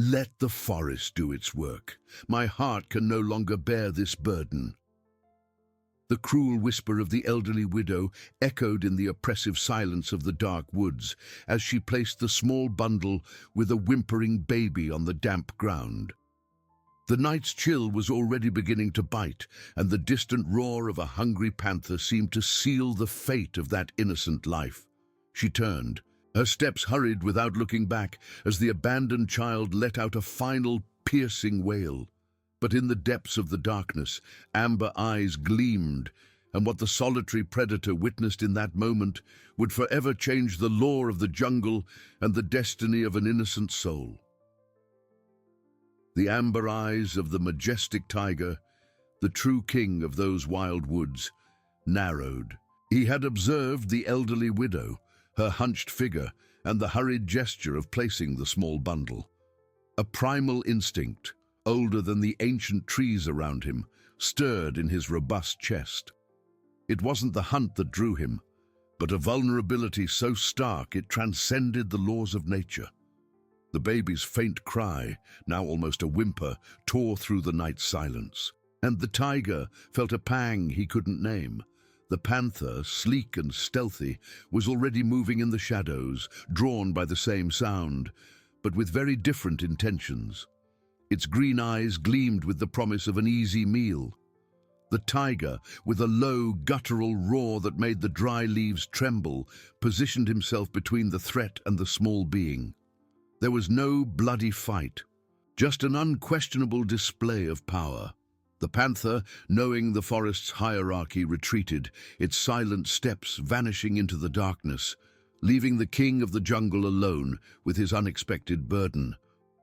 Let the forest do its work. My heart can no longer bear this burden. The cruel whisper of the elderly widow echoed in the oppressive silence of the dark woods as she placed the small bundle with a whimpering baby on the damp ground. The night's chill was already beginning to bite, and the distant roar of a hungry panther seemed to seal the fate of that innocent life. She turned. Her steps hurried without looking back as the abandoned child let out a final piercing wail. But in the depths of the darkness, amber eyes gleamed, and what the solitary predator witnessed in that moment would forever change the law of the jungle and the destiny of an innocent soul. The amber eyes of the majestic tiger, the true king of those wild woods, narrowed. He had observed the elderly widow, her hunched figure, and the hurried gesture of placing the small bundle. A primal instinct, older than the ancient trees around him, stirred in his robust chest. It wasn't the hunt that drew him, but a vulnerability so stark it transcended the laws of nature. The baby's faint cry, now almost a whimper, tore through the night silence. And the tiger felt a pang he couldn't name. The panther, sleek and stealthy, was already moving in the shadows, drawn by the same sound, but with very different intentions. Its green eyes gleamed with the promise of an easy meal. The tiger, with a low, guttural roar that made the dry leaves tremble, positioned himself between the threat and the small being. There was no bloody fight, just an unquestionable display of power. The panther, knowing the forest's hierarchy, retreated, its silent steps vanishing into the darkness, leaving the king of the jungle alone with his unexpected burden.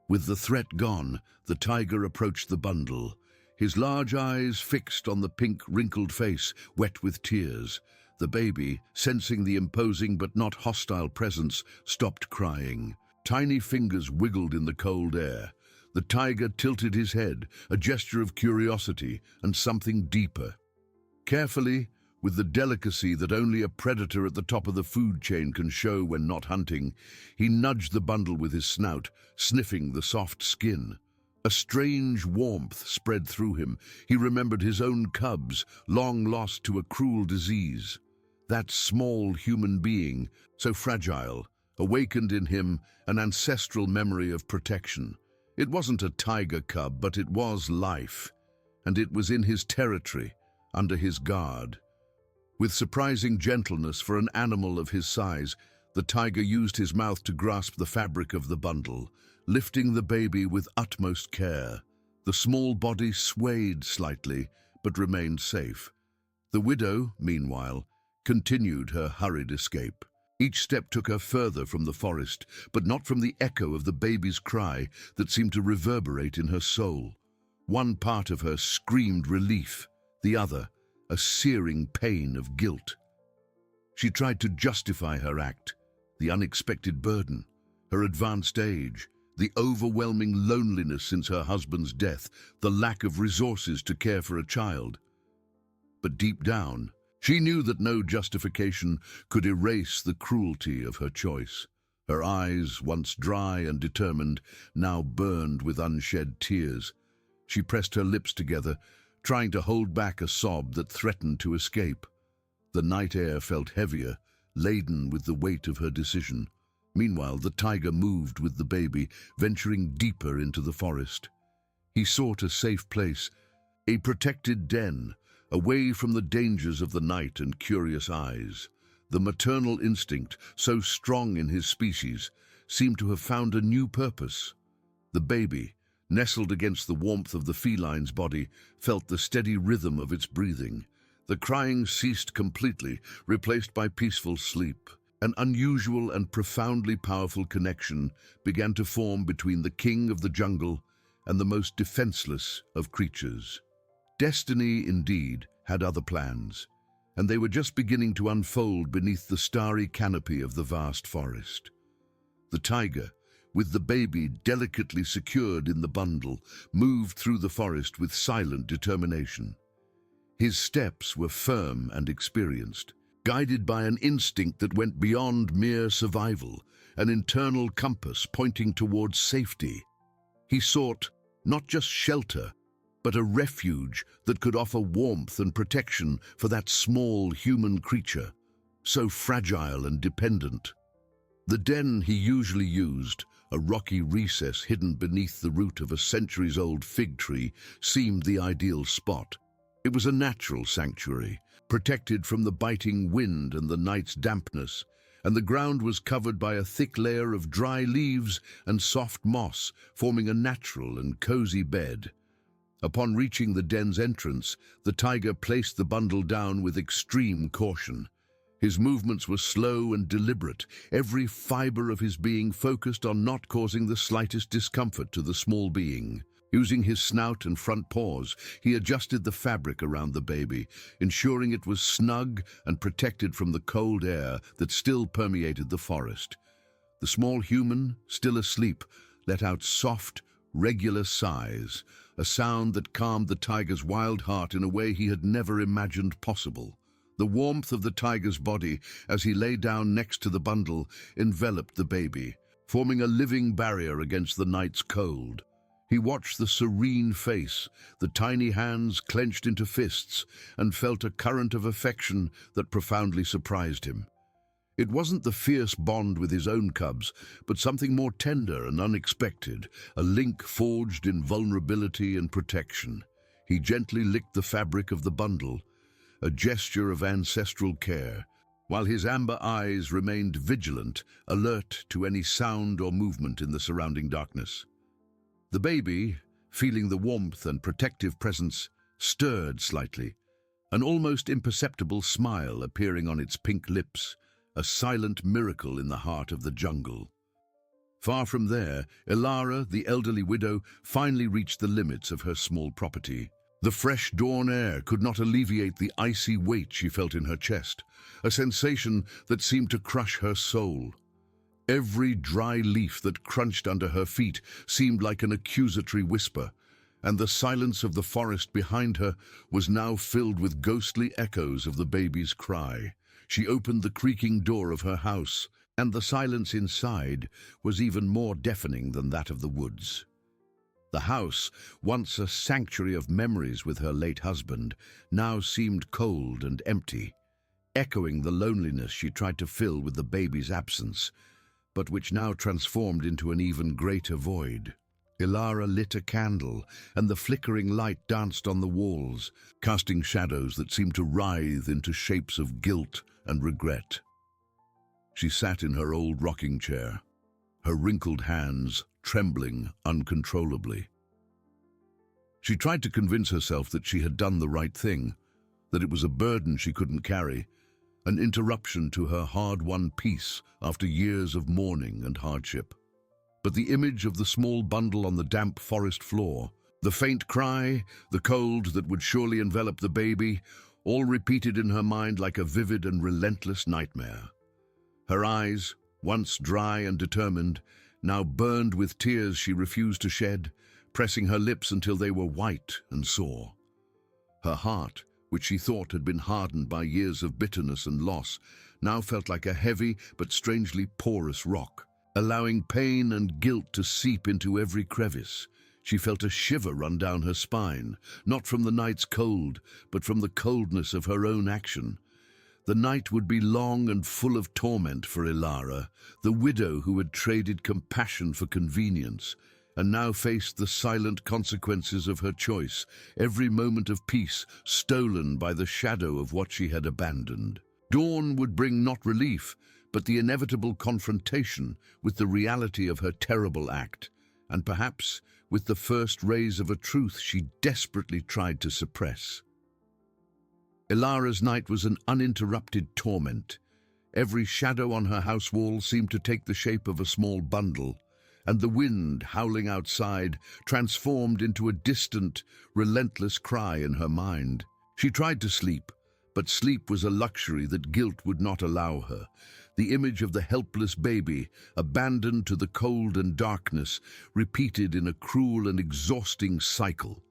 With the threat gone, the tiger approached the bundle, his large eyes fixed on the pink, wrinkled face, wet with tears. The baby, sensing the imposing but not hostile presence, stopped crying. Tiny fingers wiggled in the cold air. The tiger tilted his head, a gesture of curiosity and something deeper. Carefully, with the delicacy that only a predator at the top of the food chain can show when not hunting, he nudged the bundle with his snout, sniffing the soft skin. A strange warmth spread through him. He remembered his own cubs, long lost to a cruel disease. That small human being, so fragile, awakened in him an ancestral memory of protection. It wasn't a tiger cub, but it was life, and it was in his territory, under his guard. With surprising gentleness for an animal of his size, the tiger used his mouth to grasp the fabric of the bundle, lifting the baby with utmost care. The small body swayed slightly, but remained safe. The widow, meanwhile, continued her hurried escape. Each step took her further from the forest, but not from the echo of the baby's cry that seemed to reverberate in her soul. One part of her screamed relief, the other, a searing pain of guilt. She tried to justify her act, the unexpected burden, her advanced age, the overwhelming loneliness since her husband's death, the lack of resources to care for a child. But deep down, she knew that no justification could erase the cruelty of her choice. Her eyes, once dry and determined, now burned with unshed tears. She pressed her lips together, trying to hold back a sob that threatened to escape. The night air felt heavier, laden with the weight of her decision. Meanwhile, the tiger moved with the baby, venturing deeper into the forest. He sought a safe place, a protected den, away from the dangers of the night and curious eyes. The maternal instinct, so strong in his species, seemed to have found a new purpose. The baby, nestled against the warmth of the feline's body, felt the steady rhythm of its breathing. The crying ceased completely, replaced by peaceful sleep. An unusual and profoundly powerful connection began to form between the king of the jungle and the most defenseless of creatures. Destiny, indeed, had other plans, and they were just beginning to unfold beneath the starry canopy of the vast forest. The tiger, with the baby delicately secured in the bundle, moved through the forest with silent determination. His steps were firm and experienced, guided by an instinct that went beyond mere survival, an internal compass pointing towards safety. He sought not just shelter, but a refuge that could offer warmth and protection for that small human creature, so fragile and dependent. The den he usually used, a rocky recess hidden beneath the root of a centuries-old fig tree, seemed the ideal spot. It was a natural sanctuary, protected from the biting wind and the night's dampness, and the ground was covered by a thick layer of dry leaves and soft moss, forming a natural and cozy bed. Upon reaching the den's entrance, the tiger placed the bundle down with extreme caution. His movements were slow and deliberate, every fiber of his being focused on not causing the slightest discomfort to the small being. Using his snout and front paws, he adjusted the fabric around the baby, ensuring it was snug and protected from the cold air that still permeated the forest. The small human, still asleep, let out soft, regular sighs, a sound that calmed the tiger's wild heart in a way he had never imagined possible. The warmth of the tiger's body, as he lay down next to the bundle, enveloped the baby, forming a living barrier against the night's cold. He watched the serene face, the tiny hands clenched into fists, and felt a current of affection that profoundly surprised him. It wasn't the fierce bond with his own cubs, but something more tender and unexpected, a link forged in vulnerability and protection. He gently licked the fabric of the bundle, a gesture of ancestral care, while his amber eyes remained vigilant, alert to any sound or movement in the surrounding darkness. The baby, feeling the warmth and protective presence, stirred slightly, an almost imperceptible smile appearing on its pink lips, a silent miracle in the heart of the jungle. Far from there, Ilara, the elderly widow, finally reached the limits of her small property. The fresh dawn air could not alleviate the icy weight she felt in her chest, a sensation that seemed to crush her soul. Every dry leaf that crunched under her feet seemed like an accusatory whisper, and the silence of the forest behind her was now filled with ghostly echoes of the baby's cry. She opened the creaking door of her house, and the silence inside was even more deafening than that of the woods. The house, once a sanctuary of memories with her late husband, now seemed cold and empty, echoing the loneliness she tried to fill with the baby's absence, but which now transformed into an even greater void. Ilara lit a candle, and the flickering light danced on the walls, casting shadows that seemed to writhe into shapes of guilt and regret. She sat in her old rocking chair, her wrinkled hands trembling uncontrollably. She tried to convince herself that she had done the right thing, that it was a burden she couldn't carry, an interruption to her hard-won peace after years of mourning and hardship. But the image of the small bundle on the damp forest floor, the faint cry, the cold that would surely envelop the baby, all repeated in her mind like a vivid and relentless nightmare. Her eyes, once dry and determined, now burned with tears she refused to shed, pressing her lips until they were white and sore. Her heart, which she thought had been hardened by years of bitterness and loss, now felt like a heavy but strangely porous rock, allowing pain and guilt to seep into every crevice. She felt a shiver run down her spine, not from the night's cold, but from the coldness of her own action. The night would be long and full of torment for Ilara, the widow who had traded compassion for convenience, and now faced the silent consequences of her choice, every moment of peace stolen by the shadow of what she had abandoned. Dawn would bring not relief, but the inevitable confrontation with the reality of her terrible act, and perhaps with the first rays of a truth she desperately tried to suppress. Ilara's night was an uninterrupted torment. Every shadow on her house wall seemed to take the shape of a small bundle, and the wind, howling outside, transformed into a distant, relentless cry in her mind. She tried to sleep, but sleep was a luxury that guilt would not allow her. The image of the helpless baby, abandoned to the cold and darkness, repeated in a cruel and exhausting cycle.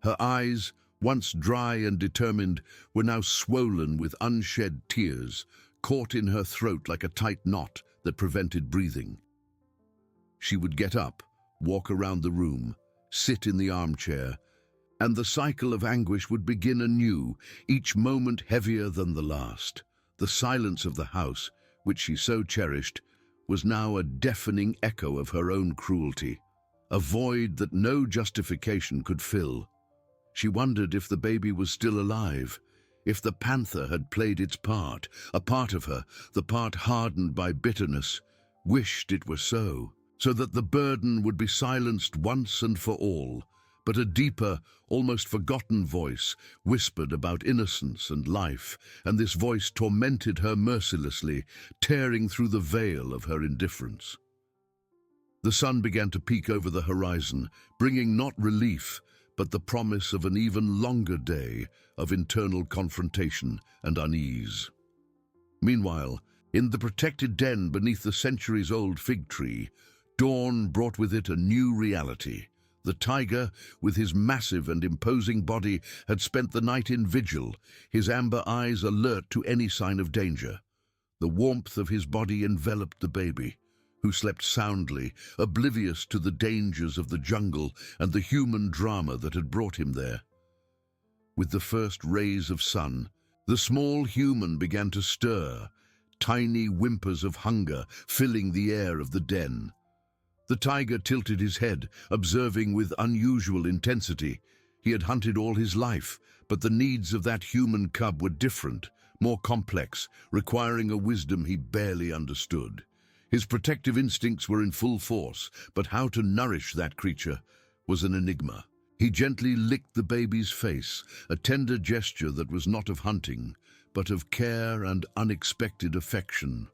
Her eyes, once dry and determined, were now swollen with unshed tears, caught in her throat like a tight knot that prevented breathing. She would get up, walk around the room, sit in the armchair, and the cycle of anguish would begin anew, each moment heavier than the last. The silence of the house, which she so cherished, was now a deafening echo of her own cruelty, a void that no justification could fill. She wondered if the baby was still alive, if the panther had played its part, a part of her, the part hardened by bitterness, wished it were so that the burden would be silenced once and for all. But a deeper, almost forgotten voice whispered about innocence and life, and this voice tormented her mercilessly, tearing through the veil of her indifference. The sun began to peek over the horizon, bringing not relief, but the promise of an even longer day of internal confrontation and unease. Meanwhile, in the protected den beneath the centuries-old fig tree, dawn brought with it a new reality. The tiger, with his massive and imposing body, had spent the night in vigil, his amber eyes alert to any sign of danger. The warmth of his body enveloped the baby, who slept soundly, oblivious to the dangers of the jungle and the human drama that had brought him there. With the first rays of sun, the small human began to stir, tiny whimpers of hunger filling the air of the den. The tiger tilted his head, observing with unusual intensity. He had hunted all his life, but the needs of that human cub were different, more complex, requiring a wisdom he barely understood. His protective instincts were in full force, but how to nourish that creature was an enigma. He gently licked the baby's face, a tender gesture that was not of hunting, but of care and unexpected affection.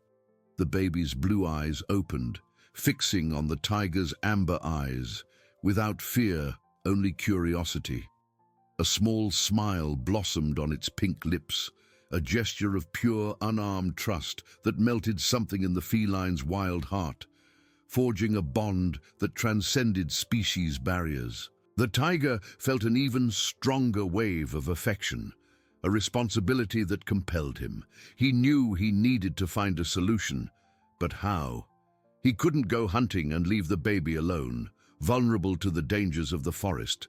The baby's blue eyes opened, fixing on the tiger's amber eyes, without fear, only curiosity. A small smile blossomed on its pink lips, a gesture of pure, unarmed trust that melted something in the feline's wild heart, forging a bond that transcended species barriers. The tiger felt an even stronger wave of affection, a responsibility that compelled him. He knew he needed to find a solution, but how? He couldn't go hunting and leave the baby alone, vulnerable to the dangers of the forest.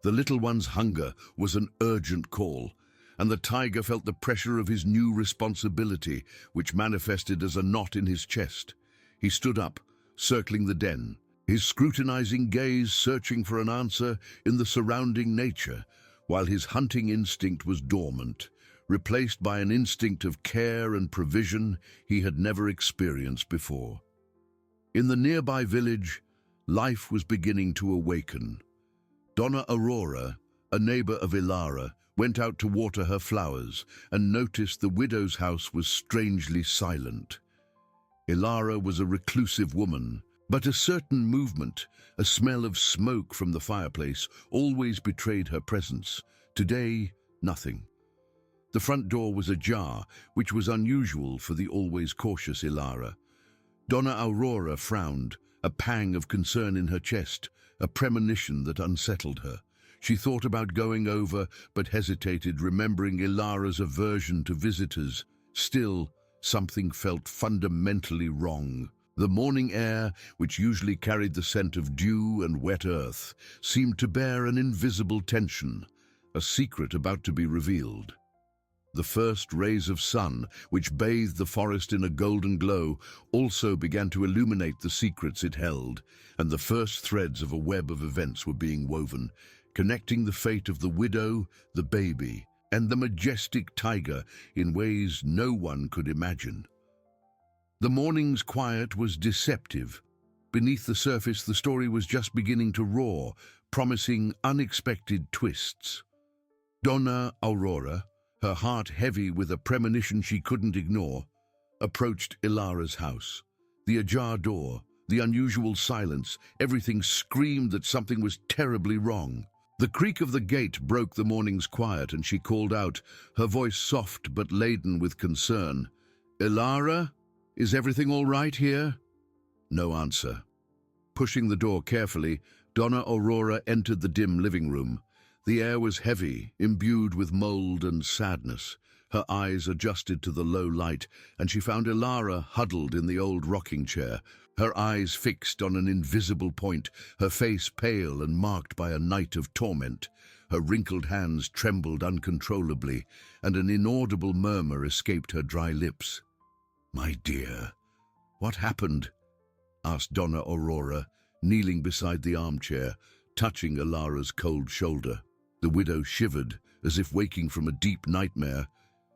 The little one's hunger was an urgent call, and the tiger felt the pressure of his new responsibility, which manifested as a knot in his chest. He stood up, circling the den, his scrutinizing gaze searching for an answer in the surrounding nature, while his hunting instinct was dormant, replaced by an instinct of care and provision he had never experienced before. In the nearby village, life was beginning to awaken. Donna Aurora, a neighbor of Ilara, went out to water her flowers and noticed the widow's house was strangely silent. Ilara was a reclusive woman, but a certain movement, a smell of smoke from the fireplace, always betrayed her presence. Today, nothing. The front door was ajar, which was unusual for the always cautious Ilara. Donna Aurora frowned, a pang of concern in her chest, a premonition that unsettled her. She thought about going over, but hesitated, remembering Ilara's aversion to visitors. Still, something felt fundamentally wrong. The morning air, which usually carried the scent of dew and wet earth, seemed to bear an invisible tension, a secret about to be revealed. The first rays of sun, which bathed the forest in a golden glow, also began to illuminate the secrets it held, and the first threads of a web of events were being woven, connecting the fate of the widow, the baby, and the majestic tiger in ways no one could imagine. The morning's quiet was deceptive. Beneath the surface, the story was just beginning to roar, promising unexpected twists. Donna Aurora, her heart heavy with a premonition she couldn't ignore, approached Ilara's house. The ajar door, the unusual silence, everything screamed that something was terribly wrong. The creak of the gate broke the morning's quiet, and she called out, her voice soft but laden with concern. "Ilara, is everything all right here?" No answer. Pushing the door carefully, Donna Aurora entered the dim living room. The air was heavy, imbued with mold and sadness. Her eyes adjusted to the low light, and she found Ilara huddled in the old rocking chair, her eyes fixed on an invisible point, her face pale and marked by a night of torment. Her wrinkled hands trembled uncontrollably, and an inaudible murmur escaped her dry lips. "My dear, what happened?" asked Donna Aurora, kneeling beside the armchair, touching Ilara's cold shoulder. The widow shivered, as if waking from a deep nightmare,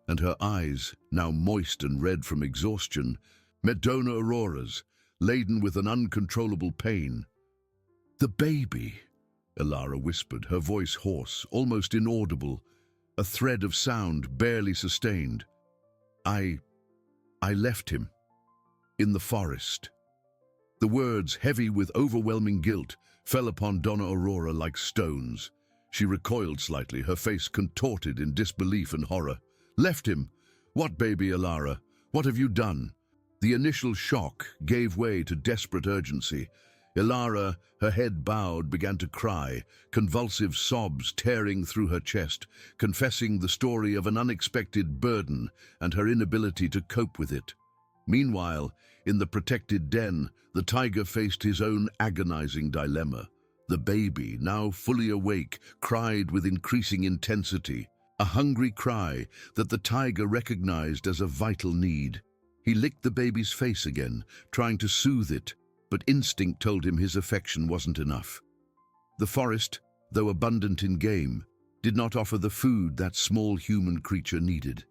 and her eyes, now moist and red from exhaustion, met Donna Aurora's, laden with an uncontrollable pain. "The baby," Ilara whispered, her voice hoarse, almost inaudible, a thread of sound barely sustained. I left him. In the forest." The words, heavy with overwhelming guilt, fell upon Donna Aurora like stones. She recoiled slightly, her face contorted in disbelief and horror. "Left him? What baby, Ilara? What have you done?" The initial shock gave way to desperate urgency. Ilara, her head bowed, began to cry, convulsive sobs tearing through her chest, confessing the story of an unexpected burden and her inability to cope with it. Meanwhile, in the protected den, the tiger faced his own agonizing dilemma. The baby, now fully awake, cried with increasing intensity, a hungry cry that the tiger recognized as a vital need. He licked the baby's face again, trying to soothe it, but instinct told him his affection wasn't enough. The forest, though abundant in game, did not offer the food that small human creature needed.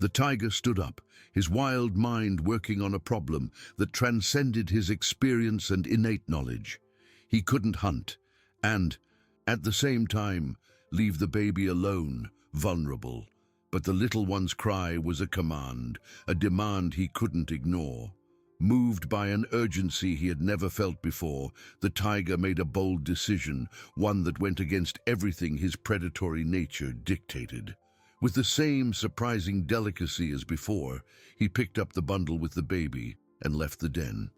The tiger stood up, his wild mind working on a problem that transcended his experience and innate knowledge. He couldn't hunt, and, at the same time, leave the baby alone, vulnerable. But the little one's cry was a command, a demand he couldn't ignore. Moved by an urgency he had never felt before, the tiger made a bold decision, one that went against everything his predatory nature dictated. With the same surprising delicacy as before, he picked up the bundle with the baby and left the den.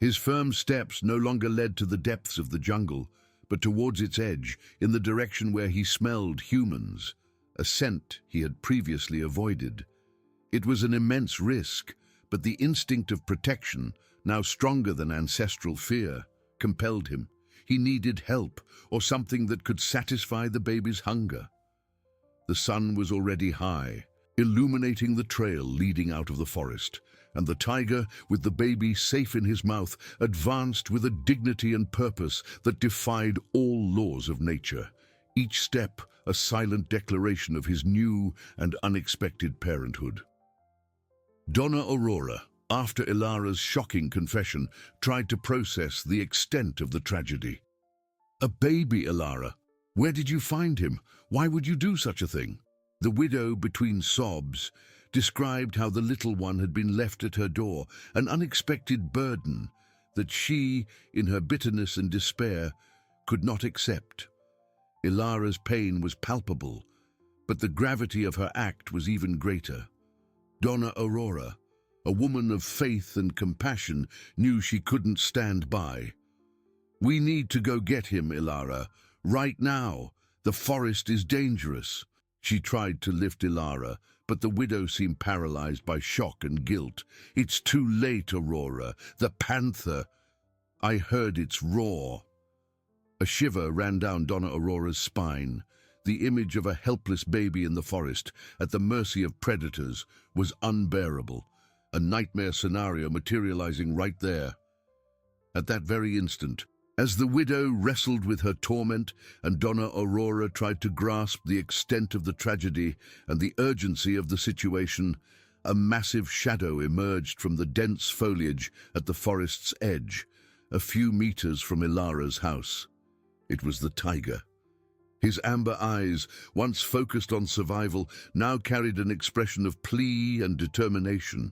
His firm steps no longer led to the depths of the jungle, but towards its edge, in the direction where he smelled humans, a scent he had previously avoided. It was an immense risk, but the instinct of protection, now stronger than ancestral fear, compelled him. He needed help, or something that could satisfy the baby's hunger. The sun was already high, illuminating the trail leading out of the forest, and the tiger, with the baby safe in his mouth, advanced with a dignity and purpose that defied all laws of nature. Each step a silent declaration of his new and unexpected parenthood. Donna Aurora, after Ilara's shocking confession, tried to process the extent of the tragedy. "A baby, Ilara? Where did you find him? Why would you do such a thing?" The widow, between sobs, described how the little one had been left at her door, an unexpected burden that she, in her bitterness and despair, could not accept. Ilara's pain was palpable, but the gravity of her act was even greater. Donna Aurora, a woman of faith and compassion, knew she couldn't stand by. "We need to go get him, Ilara. Right now. The forest is dangerous." She tried to lift Ilara, but the widow seemed paralyzed by shock and guilt. "It's too late, Aurora. The panther." "I heard its roar." A shiver ran down Donna Aurora's spine. The image of a helpless baby in the forest, at the mercy of predators, was unbearable, a nightmare scenario materializing right there. At that very instant, as the widow wrestled with her torment and Donna Aurora tried to grasp the extent of the tragedy and the urgency of the situation, a massive shadow emerged from the dense foliage at the forest's edge, a few meters from Ilara's house. It was the tiger. His amber eyes, once focused on survival, now carried an expression of plea and determination.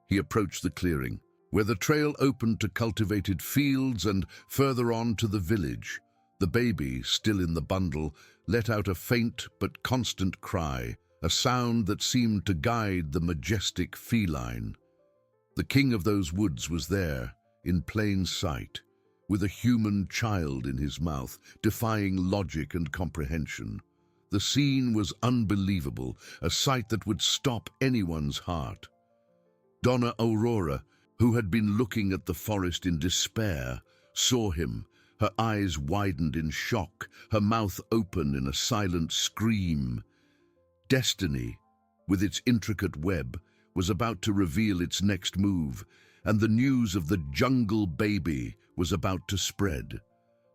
He approached the clearing, where the trail opened to cultivated fields and further on to the village. The baby, still in the bundle, let out a faint but constant cry, a sound that seemed to guide the majestic feline. The king of those woods was there, in plain sight, with a human child in his mouth, defying logic and comprehension. The scene was unbelievable, a sight that would stop anyone's heart. Donna Aurora, who had been looking at the forest in despair, saw him. Her eyes widened in shock, her mouth open in a silent scream. Destiny, with its intricate web, was about to reveal its next move, and the news of the jungle baby was about to spread.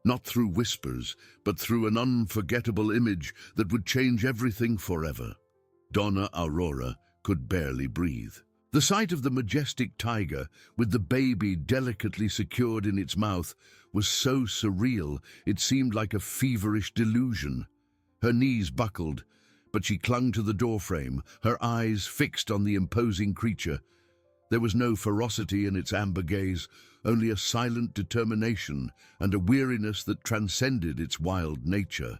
Not through whispers, but through an unforgettable image that would change everything forever. Donna Aurora could barely breathe. The sight of the majestic tiger, with the baby delicately secured in its mouth, was so surreal it seemed like a feverish delusion. Her knees buckled, but she clung to the doorframe, her eyes fixed on the imposing creature. There was no ferocity in its amber gaze, only a silent determination and a weariness that transcended its wild nature.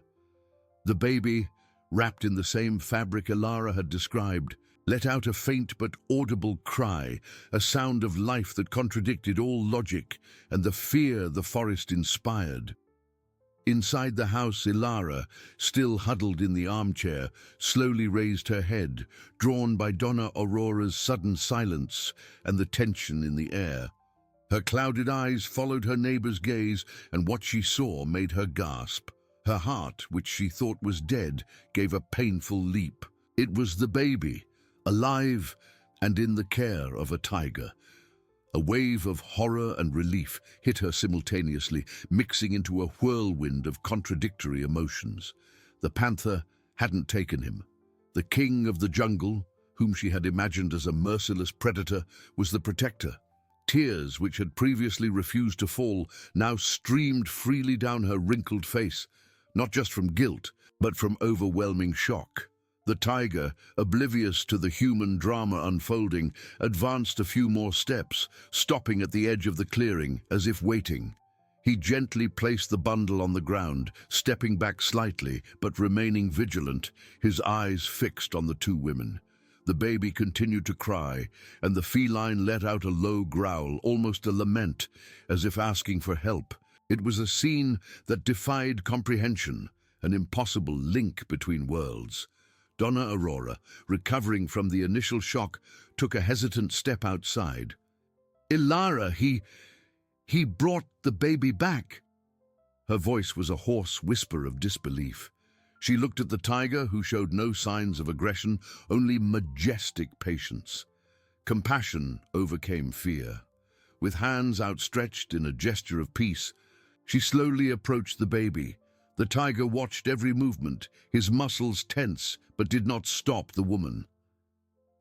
The baby, wrapped in the same fabric Elara had described, let out a faint but audible cry, a sound of life that contradicted all logic and the fear the forest inspired. Inside the house, Elara, still huddled in the armchair, slowly raised her head, drawn by Donna Aurora's sudden silence and the tension in the air. Her clouded eyes followed her neighbor's gaze, and what she saw made her gasp. Her heart, which she thought was dead, gave a painful leap. It was the baby, alive and in the care of a tiger. A wave of horror and relief hit her simultaneously, mixing into a whirlwind of contradictory emotions. The panther hadn't taken him. The king of the jungle, whom she had imagined as a merciless predator, was the protector. Tears, which had previously refused to fall, now streamed freely down her wrinkled face, not just from guilt, but from overwhelming shock. The tiger, oblivious to the human drama unfolding, advanced a few more steps, stopping at the edge of the clearing, as if waiting. He gently placed the bundle on the ground, stepping back slightly, but remaining vigilant, his eyes fixed on the two women. The baby continued to cry, and the feline let out a low growl, almost a lament, as if asking for help. It was a scene that defied comprehension, an impossible link between worlds. Donna Aurora, recovering from the initial shock, took a hesitant step outside. "Elara, he brought the baby back." Her voice was a hoarse whisper of disbelief. She looked at the tiger, who showed no signs of aggression, only majestic patience. Compassion overcame fear. With hands outstretched in a gesture of peace, she slowly approached the baby. The tiger watched every movement, his muscles tense, but did not stop the woman.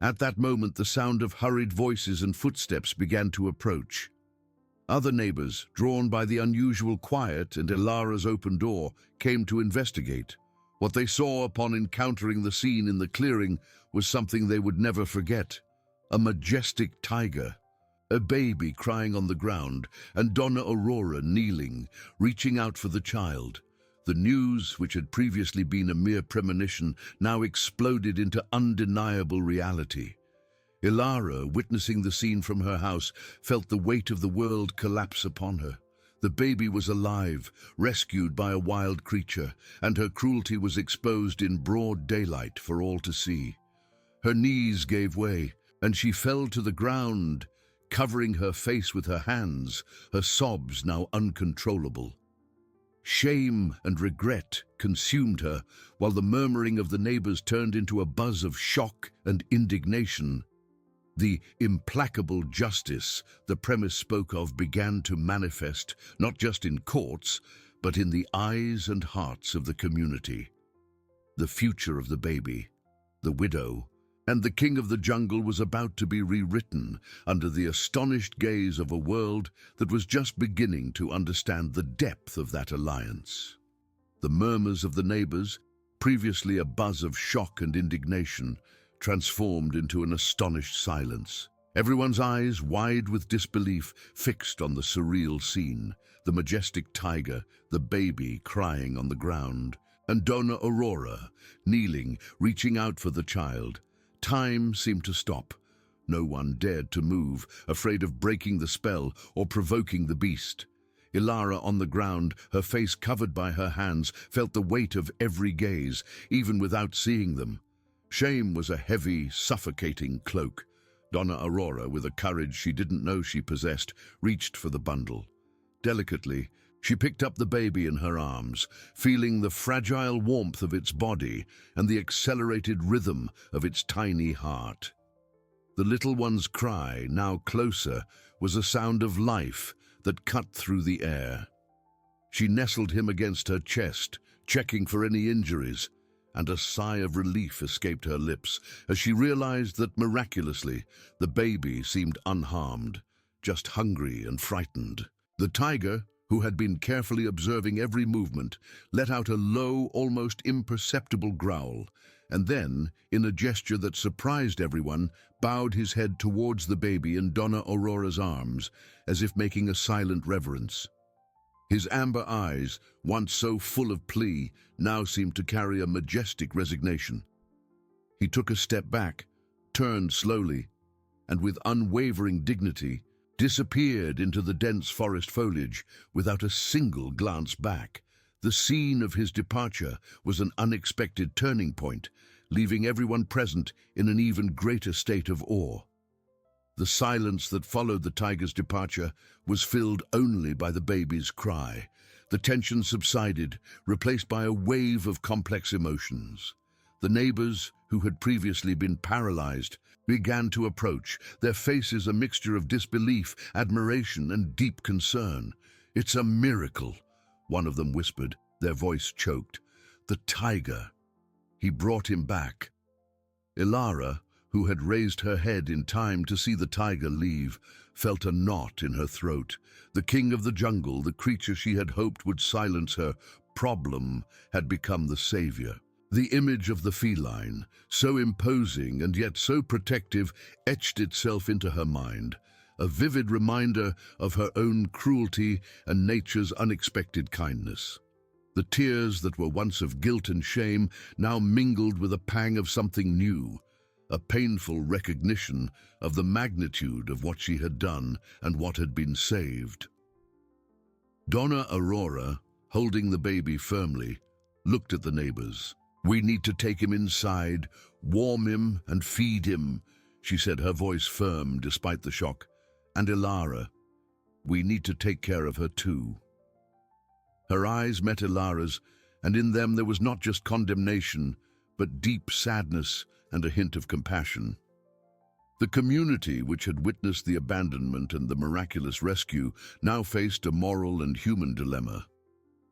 At that moment, the sound of hurried voices and footsteps began to approach. Other neighbors, drawn by the unusual quiet and Elara's open door, came to investigate. What they saw upon encountering the scene in the clearing was something they would never forget. A majestic tiger, a baby crying on the ground, and Donna Aurora kneeling, reaching out for the child. The news, which had previously been a mere premonition, now exploded into undeniable reality. Elara, witnessing the scene from her house, felt the weight of the world collapse upon her. The baby was alive, rescued by a wild creature, and her cruelty was exposed in broad daylight for all to see. Her knees gave way, and she fell to the ground, covering her face with her hands, her sobs now uncontrollable. Shame and regret consumed her, while the murmuring of the neighbors turned into a buzz of shock and indignation. The implacable justice the premise spoke of began to manifest, not just in courts, but in the eyes and hearts of the community. The future of the baby, the widow, and the king of the jungle was about to be rewritten under the astonished gaze of a world that was just beginning to understand the depth of that alliance. The murmurs of the neighbors, previously a buzz of shock and indignation, transformed into an astonished silence. Everyone's eyes, wide with disbelief, fixed on the surreal scene, the majestic tiger, the baby crying on the ground, and Donna Aurora, kneeling, reaching out for the child. Time seemed to stop. No one dared to move, afraid of breaking the spell or provoking the beast. Elara, on the ground, her face covered by her hands, felt the weight of every gaze, even without seeing them. Shame was a heavy, suffocating cloak. Donna Aurora, with a courage she didn't know she possessed, reached for the bundle. Delicately, she picked up the baby in her arms, feeling the fragile warmth of its body and the accelerated rhythm of its tiny heart. The little one's cry, now closer, was a sound of life that cut through the air. She nestled him against her chest, checking for any injuries, and a sigh of relief escaped her lips as she realized that miraculously the baby seemed unharmed, just hungry and frightened. The tiger, who had been carefully observing every movement, let out a low, almost imperceptible growl, and then, in a gesture that surprised everyone, bowed his head towards the baby in Donna Aurora's arms, as if making a silent reverence. His amber eyes, once so full of plea, now seemed to carry a majestic resignation. He took a step back, turned slowly, and with unwavering dignity, disappeared into the dense forest foliage without a single glance back. The scene of his departure was an unexpected turning point, leaving everyone present in an even greater state of awe. The silence that followed the tiger's departure was filled only by the baby's cry. The tension subsided, replaced by a wave of complex emotions. The neighbors, who had previously been paralyzed, began to approach, their faces a mixture of disbelief, admiration, and deep concern. "It's a miracle," one of them whispered, their voice choked. "The tiger. He brought him back." Ilara, who had raised her head in time to see the tiger leave, felt a knot in her throat. The king of the jungle, the creature she had hoped would silence her problem, had become the savior. The image of the feline, so imposing and yet so protective, etched itself into her mind, a vivid reminder of her own cruelty and nature's unexpected kindness. The tears that were once of guilt and shame now mingled with a pang of something new, a painful recognition of the magnitude of what she had done and what had been saved. Donna Aurora, holding the baby firmly, looked at the neighbors. "We need to take him inside, warm him and feed him," she said, her voice firm despite the shock. "And Ilara, we need to take care of her too." Her eyes met Ilara's, and in them there was not just condemnation, but deep sadness and a hint of compassion. The community, which had witnessed the abandonment and the miraculous rescue, now faced a moral and human dilemma.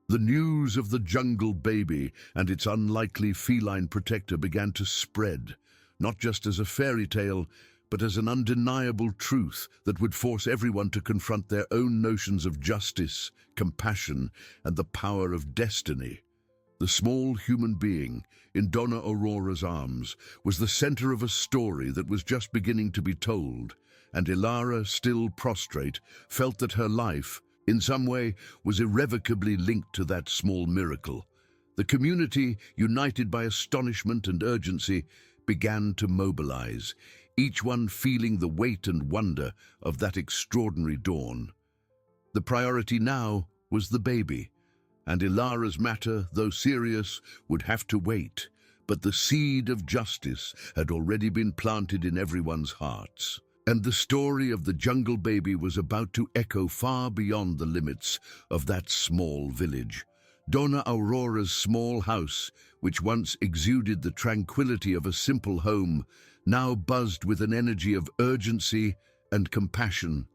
The news of the jungle baby and its unlikely feline protector began to spread, not just as a fairy tale, but as an undeniable truth that would force everyone to confront their own notions of justice, compassion, and the power of destiny. The small human being in Donna Aurora's arms was the center of a story that was just beginning to be told, and Ilara, still prostrate, felt that her life, in some way, was irrevocably linked to that small miracle. The community, united by astonishment and urgency, began to mobilize, each one feeling the weight and wonder of that extraordinary dawn. The priority now was the baby, and Ilara's matter, though serious, would have to wait, but the seed of justice had already been planted in everyone's hearts. And the story of the jungle baby was about to echo far beyond the limits of that small village. Donna Aurora's small house, which once exuded the tranquility of a simple home, now buzzed with an energy of urgency and compassion.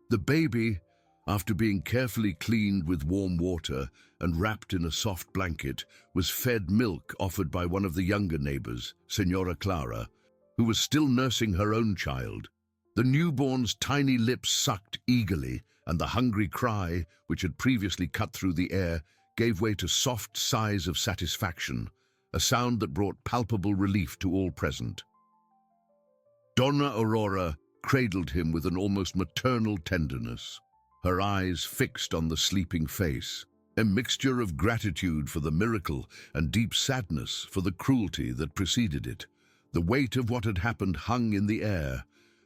The baby, after being carefully cleaned with warm water and wrapped in a soft blanket, was fed milk offered by one of the younger neighbors, Senora Clara, who was still nursing her own child. The newborn's tiny lips sucked eagerly, and the hungry cry, which had previously cut through the air, gave way to soft sighs of satisfaction, a sound that brought palpable relief to all present. Donna Aurora cradled him with an almost maternal tenderness, her eyes fixed on the sleeping face, a mixture of gratitude for the miracle and deep sadness for the cruelty that preceded it. The weight of what had happened hung in the air,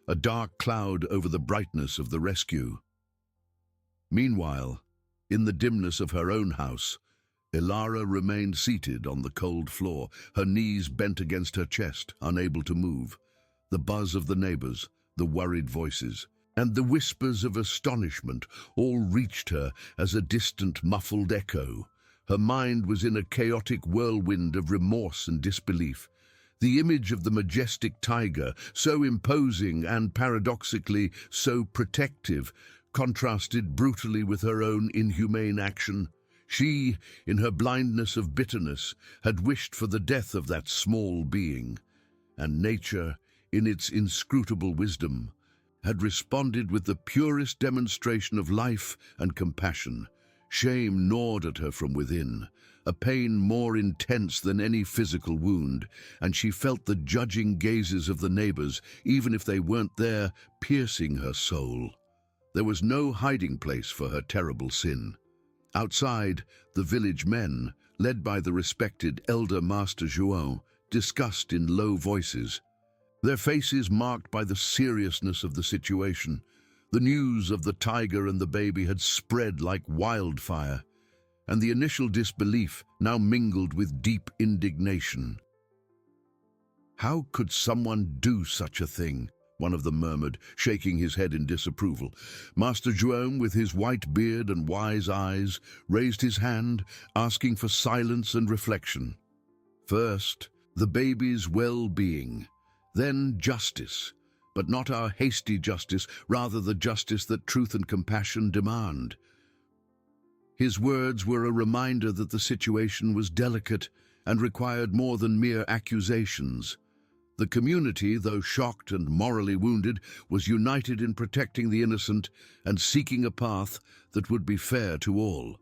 a dark cloud over the brightness of the rescue. Meanwhile, in the dimness of her own house, Ilara remained seated on the cold floor, her knees bent against her chest, unable to move. The buzz of the neighbors, the worried voices, and the whispers of astonishment all reached her as a distant, muffled echo. Her mind was in a chaotic whirlwind of remorse and disbelief. The image of the majestic tiger, so imposing and paradoxically so protective, contrasted brutally with her own inhumane action. She, in her blindness of bitterness, had wished for the death of that small being, and nature, in its inscrutable wisdom, had responded with the purest demonstration of life and compassion. Shame gnawed at her from within, a pain more intense than any physical wound, and she felt the judging gazes of the neighbors, even if they weren't there, piercing her soul. There was no hiding place for her terrible sin. Outside, the village men, led by the respected elder Master João, discussed in low voices, their faces marked by the seriousness of the situation. The news of the tiger and the baby had spread like wildfire, and the initial disbelief now mingled with deep indignation. "How could someone do such a thing?" one of them murmured, shaking his head in disapproval. Master João, with his white beard and wise eyes, raised his hand, asking for silence and reflection. First, the baby's well-being, then justice, but not our hasty justice, rather the justice that truth and compassion demand. His words were a reminder that the situation was delicate and required more than mere accusations. The community, though shocked and morally wounded, was united in protecting the innocent and seeking a path that would be fair to all.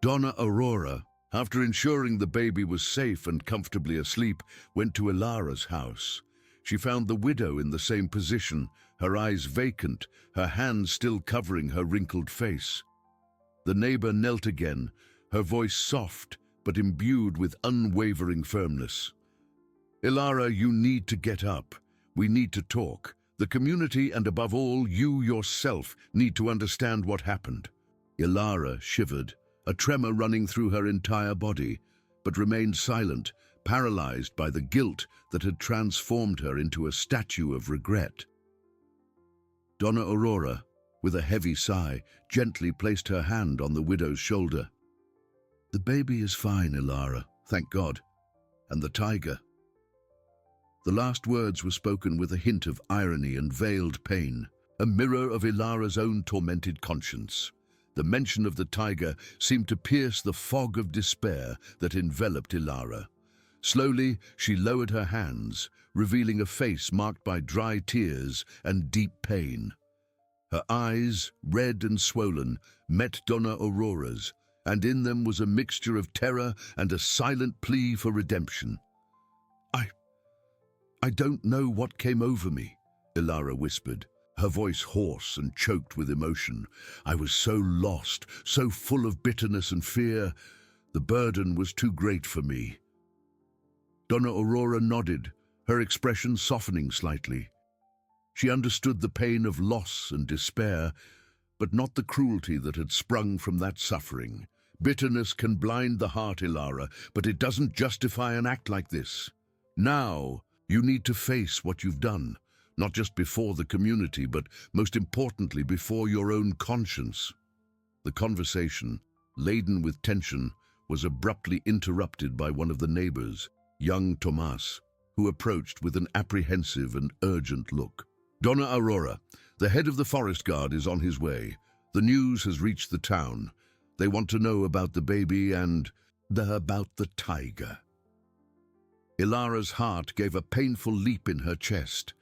Donna Aurora, after ensuring the baby was safe and comfortably asleep, went to Ilara's house. She found the widow in the same position, her eyes vacant, her hands still covering her wrinkled face. The neighbor knelt again, her voice soft but imbued with unwavering firmness. "Ilara, you need to get up. We need to talk. The community, and above all, you yourself, need to understand what happened." Ilara shivered, a tremor running through her entire body, but remained silent, paralyzed by the guilt that had transformed her into a statue of regret. Donna Aurora, with a heavy sigh, gently placed her hand on the widow's shoulder. "The baby is fine, Ilara, thank God. And the tiger." The last words were spoken with a hint of irony and veiled pain, a mirror of Ilara's own tormented conscience. The mention of the tiger seemed to pierce the fog of despair that enveloped Ilara. Slowly, she lowered her hands, revealing a face marked by dry tears and deep pain. Her eyes, red and swollen, met Donna Aurora's, and in them was a mixture of terror and a silent plea for redemption. I don't know what came over me," Ilara whispered, her voice hoarse and choked with emotion. "I was so lost, so full of bitterness and fear. The burden was too great for me." Donna Aurora nodded, her expression softening slightly. She understood the pain of loss and despair, but not the cruelty that had sprung from that suffering. Bitterness can blind the heart, Ilara, but it doesn't justify an act like this. Now, you need to face what you've done, not just before the community, but most importantly before your own conscience. The conversation, laden with tension, was abruptly interrupted by one of the neighbors, young Tomas, who approached with an apprehensive and urgent look. "Donna Aurora, the head of the forest guard is on his way. The news has reached the town. They want to know about the baby and about the tiger." Ilara's heart gave a painful leap in her chest.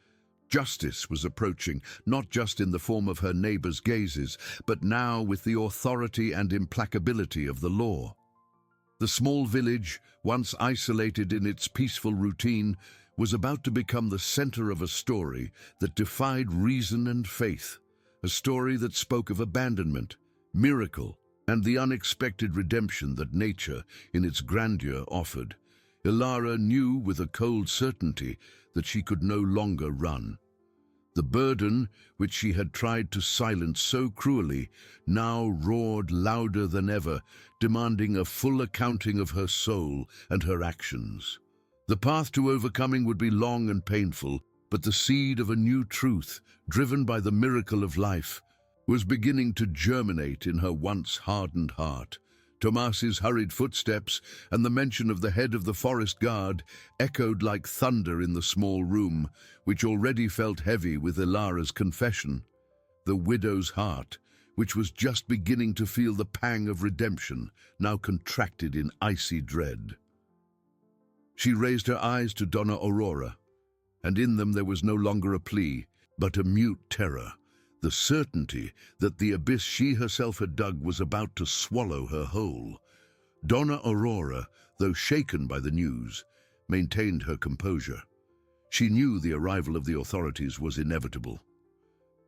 Justice was approaching, not just in the form of her neighbors' gazes, but now with the authority and implacability of the law. The small village, once isolated in its peaceful routine, was about to become the center of a story that defied reason and faith, a story that spoke of abandonment, miracle, and the unexpected redemption that nature, in its grandeur, offered. Ilara knew with a cold certainty that she could no longer run. The burden, which she had tried to silence so cruelly, now roared louder than ever, demanding a full accounting of her soul and her actions. The path to overcoming would be long and painful, but the seed of a new truth, driven by the miracle of life, was beginning to germinate in her once hardened heart. Tomas's hurried footsteps and the mention of the head of the forest guard echoed like thunder in the small room, which already felt heavy with Ilara's confession. The widow's heart, which was just beginning to feel the pang of redemption, now contracted in icy dread. She raised her eyes to Donna Aurora, and in them there was no longer a plea, but a mute terror, the certainty that the abyss she herself had dug was about to swallow her whole. Donna Aurora, though shaken by the news, maintained her composure. She knew the arrival of the authorities was inevitable.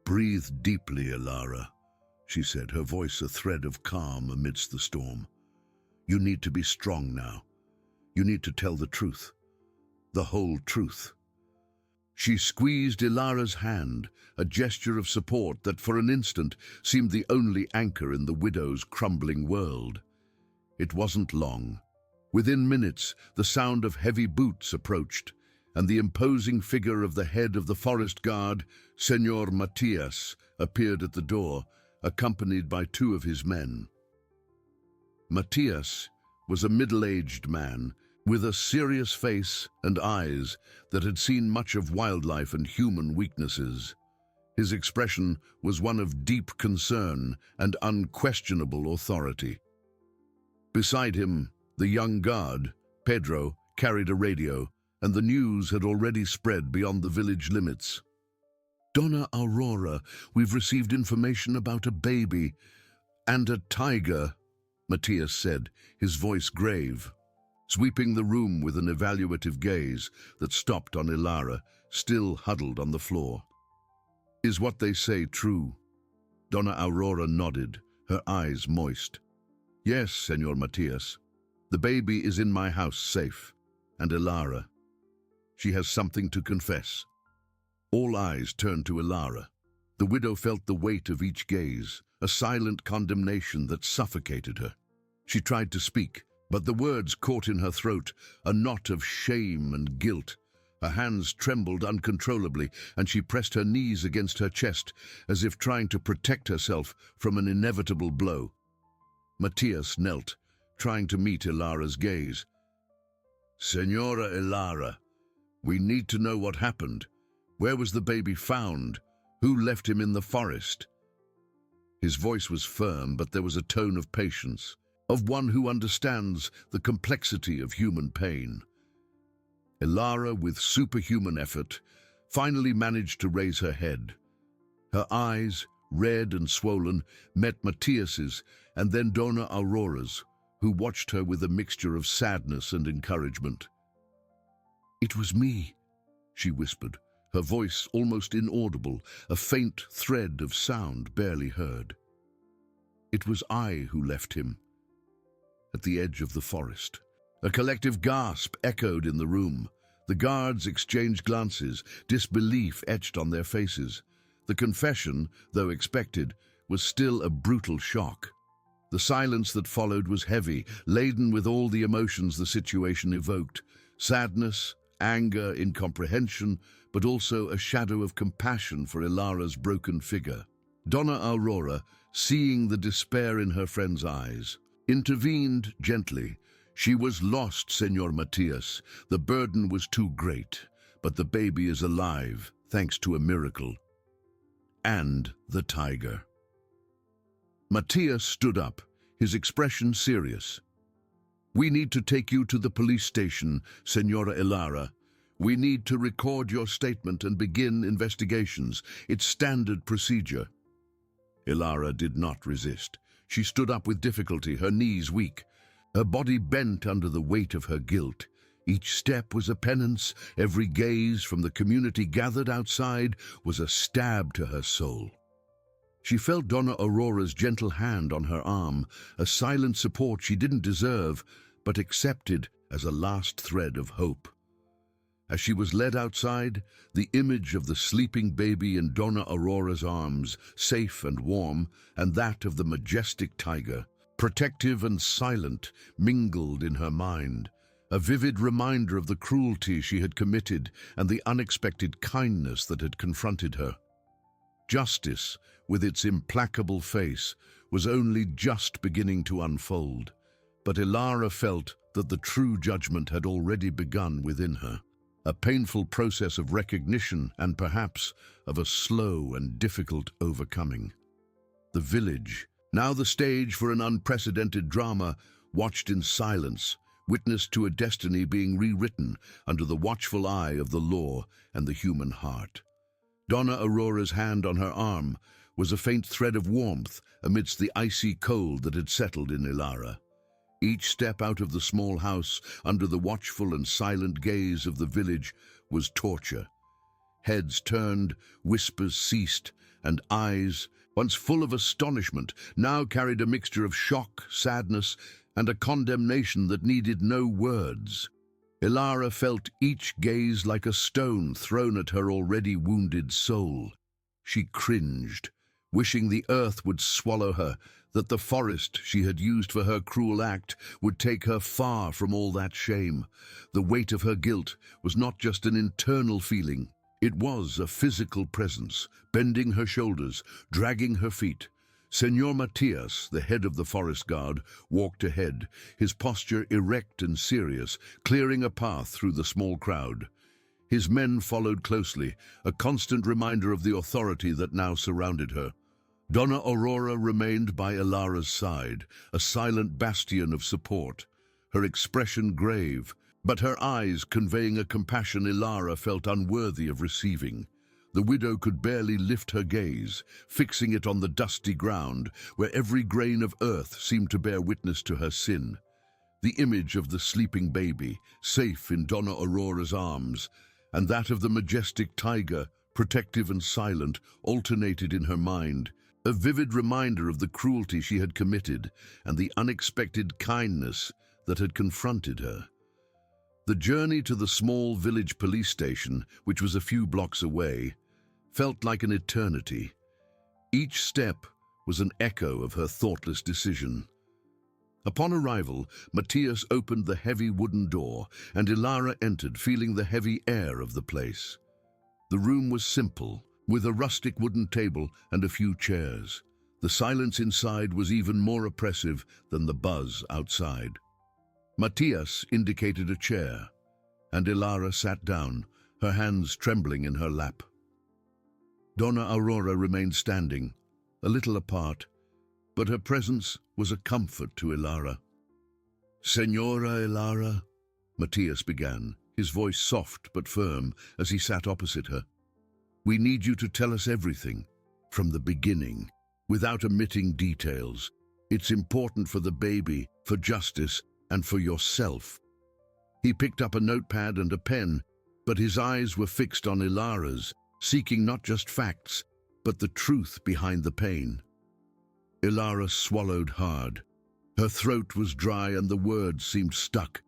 "Breathe deeply, Ilara," she said, her voice a thread of calm amidst the storm. "You need to be strong now. You need to tell the truth, the whole truth." She squeezed Ilara's hand, a gesture of support that for an instant seemed the only anchor in the widow's crumbling world. It wasn't long. Within minutes, the sound of heavy boots approached, and the imposing figure of the head of the forest guard, Senor Matias, appeared at the door, accompanied by two of his men. Matias was a middle-aged man, with a serious face and eyes that had seen much of wildlife and human weaknesses. His expression was one of deep concern and unquestionable authority. Beside him, the young guard, Pedro, carried a radio, and the news had already spread beyond the village limits. "Donna Aurora, we've received information about a baby and a tiger," Matias said, his voice grave, sweeping the room with an evaluative gaze that stopped on Ilara, still huddled on the floor. "Is what they say true?" Donna Aurora nodded, her eyes moist. "Yes, Senor Matias. The baby is in my house safe. And Ilara, she has something to confess." All eyes turned to Ilara. The widow felt the weight of each gaze, a silent condemnation that suffocated her. She tried to speak, but the words caught in her throat, a knot of shame and guilt. Her hands trembled uncontrollably, and she pressed her knees against her chest, as if trying to protect herself from an inevitable blow. Matias knelt, trying to meet Ilara's gaze. "Senora Ilara, we need to know what happened. Where was the baby found? Who left him in the forest?" His voice was firm, but there was a tone of patience, of one who understands the complexity of human pain. Ilara, with superhuman effort, finally managed to raise her head. Her eyes, red and swollen, met Matias's and then Donna Aurora's, who watched her with a mixture of sadness and encouragement. "It was me," she whispered, her voice almost inaudible, a faint thread of sound barely heard. "It was I who left him at the edge of the forest." A collective gasp echoed in the room. The guards exchanged glances, disbelief etched on their faces. The confession, though expected, was still a brutal shock. The silence that followed was heavy, laden with all the emotions the situation evoked: sadness, anger, incomprehension, but also a shadow of compassion for Ilara's broken figure. Donna Aurora, seeing the despair in her friend's eyes, intervened gently. "She was lost, Senor Matias. The burden was too great, but the baby is alive, thanks to a miracle. And the tiger." Matias stood up, his expression serious. "We need to take you to the police station, Senora Ilara. We need to record your statement and begin investigations. It's standard procedure." Ilara did not resist. She stood up with difficulty, her knees weak. Her body bent under the weight of her guilt. Each step was a penance, every gaze from the community gathered outside was a stab to her soul. She felt Donna Aurora's gentle hand on her arm, a silent support she didn't deserve, but accepted as a last thread of hope. As she was led outside, the image of the sleeping baby in Donna Aurora's arms, safe and warm, and that of the majestic tiger, protective and silent, mingled in her mind. a vivid reminder of the cruelty she had committed and the unexpected kindness that had confronted her. Justice, with its implacable face, was only just beginning to unfold, but Ilara felt that the true judgment had already begun within her, a painful process of recognition and perhaps of a slow and difficult overcoming. The village, now the stage for an unprecedented drama, watched in silence, witness to a destiny being rewritten under the watchful eye of the law and the human heart. Donna Aurora's hand on her arm was a faint thread of warmth amidst the icy cold that had settled in Ilara. Each step out of the small house, under the watchful and silent gaze of the village, was torture. Heads turned, whispers ceased, and eyes, once full of astonishment, now carried a mixture of shock, sadness, and a condemnation that needed no words. Ilara felt each gaze like a stone thrown at her already wounded soul. She cringed, wishing the earth would swallow her, that the forest she had used for her cruel act would take her far from all that shame. The weight of her guilt was not just an internal feeling, it was a physical presence, bending her shoulders, dragging her feet. Senor Matias, the head of the forest guard, walked ahead, his posture erect and serious, clearing a path through the small crowd. His men followed closely, a constant reminder of the authority that now surrounded her. Donna Aurora remained by Ilara's side, a silent bastion of support, her expression grave, but her eyes conveying a compassion Ilara felt unworthy of receiving. The widow could barely lift her gaze, fixing it on the dusty ground, where every grain of earth seemed to bear witness to her sin. The image of the sleeping baby, safe in Donna Aurora's arms, and that of the majestic tiger, protective and silent, alternated in her mind, a vivid reminder of the cruelty she had committed and the unexpected kindness that had confronted her. The journey to the small village police station, which was a few blocks away, felt like an eternity. Each step was an echo of her thoughtless decision. Upon arrival, Matias opened the heavy wooden door, and Ilara entered, feeling the heavy air of the place. The room was simple, with a rustic wooden table and a few chairs. The silence inside was even more oppressive than the buzz outside. Matias indicated a chair, and Ilara sat down, her hands trembling in her lap. Donna Aurora remained standing, a little apart, but her presence was a comfort to Ilara. "Senora Ilara," Matias began, his voice soft but firm as he sat opposite her. "We need you to tell us everything, from the beginning, without omitting details. It's important for the baby, for justice, and for yourself." He picked up a notepad and a pen, but his eyes were fixed on Ilara's, seeking not just facts, but the truth behind the pain. Ilara swallowed hard. Her throat was dry and the words seemed stuck.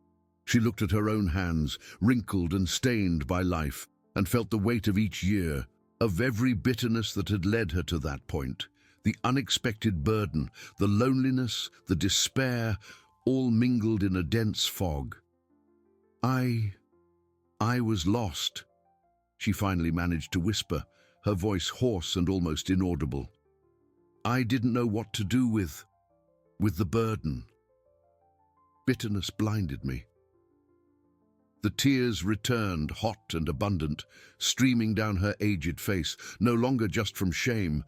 She looked at her own hands, wrinkled and stained by life, and felt the weight of each year, of every bitterness that had led her to that point. The unexpected burden, the loneliness, the despair, all mingled in a dense fog. I was lost," she finally managed to whisper, her voice hoarse and almost inaudible. "I didn't know what to do with the burden. Bitterness blinded me." The tears returned, hot and abundant, streaming down her aged face, no longer just from shame,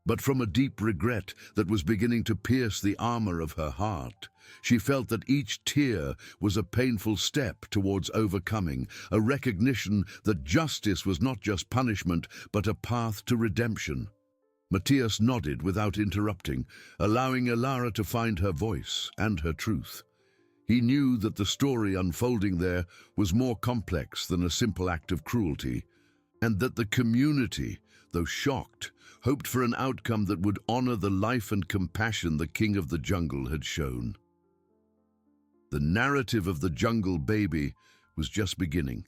but from a deep regret that was beginning to pierce the armor of her heart. She felt that each tear was a painful step towards overcoming, a recognition that justice was not just punishment, but a path to redemption. Matias nodded without interrupting, allowing Ilara to find her voice and her truth. He knew that the story unfolding there was more complex than a simple act of cruelty, and that the community, though shocked, hoped for an outcome that would honor the life and compassion the king of the jungle had shown. The narrative of the jungle baby was just beginning,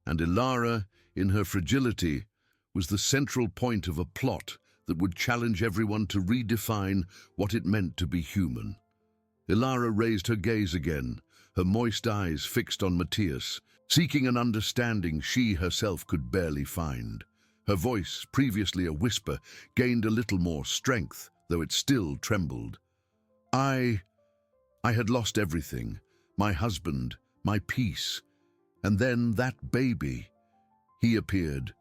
and Ilara, in her fragility, was the central point of a plot that would challenge everyone to redefine what it meant to be human. Ilara raised her gaze again, her moist eyes fixed on Matthias, seeking an understanding she herself could barely find. Her voice, previously a whisper, gained a little more strength, though it still trembled. I had lost everything, my husband, my peace, and then that baby. He appeared,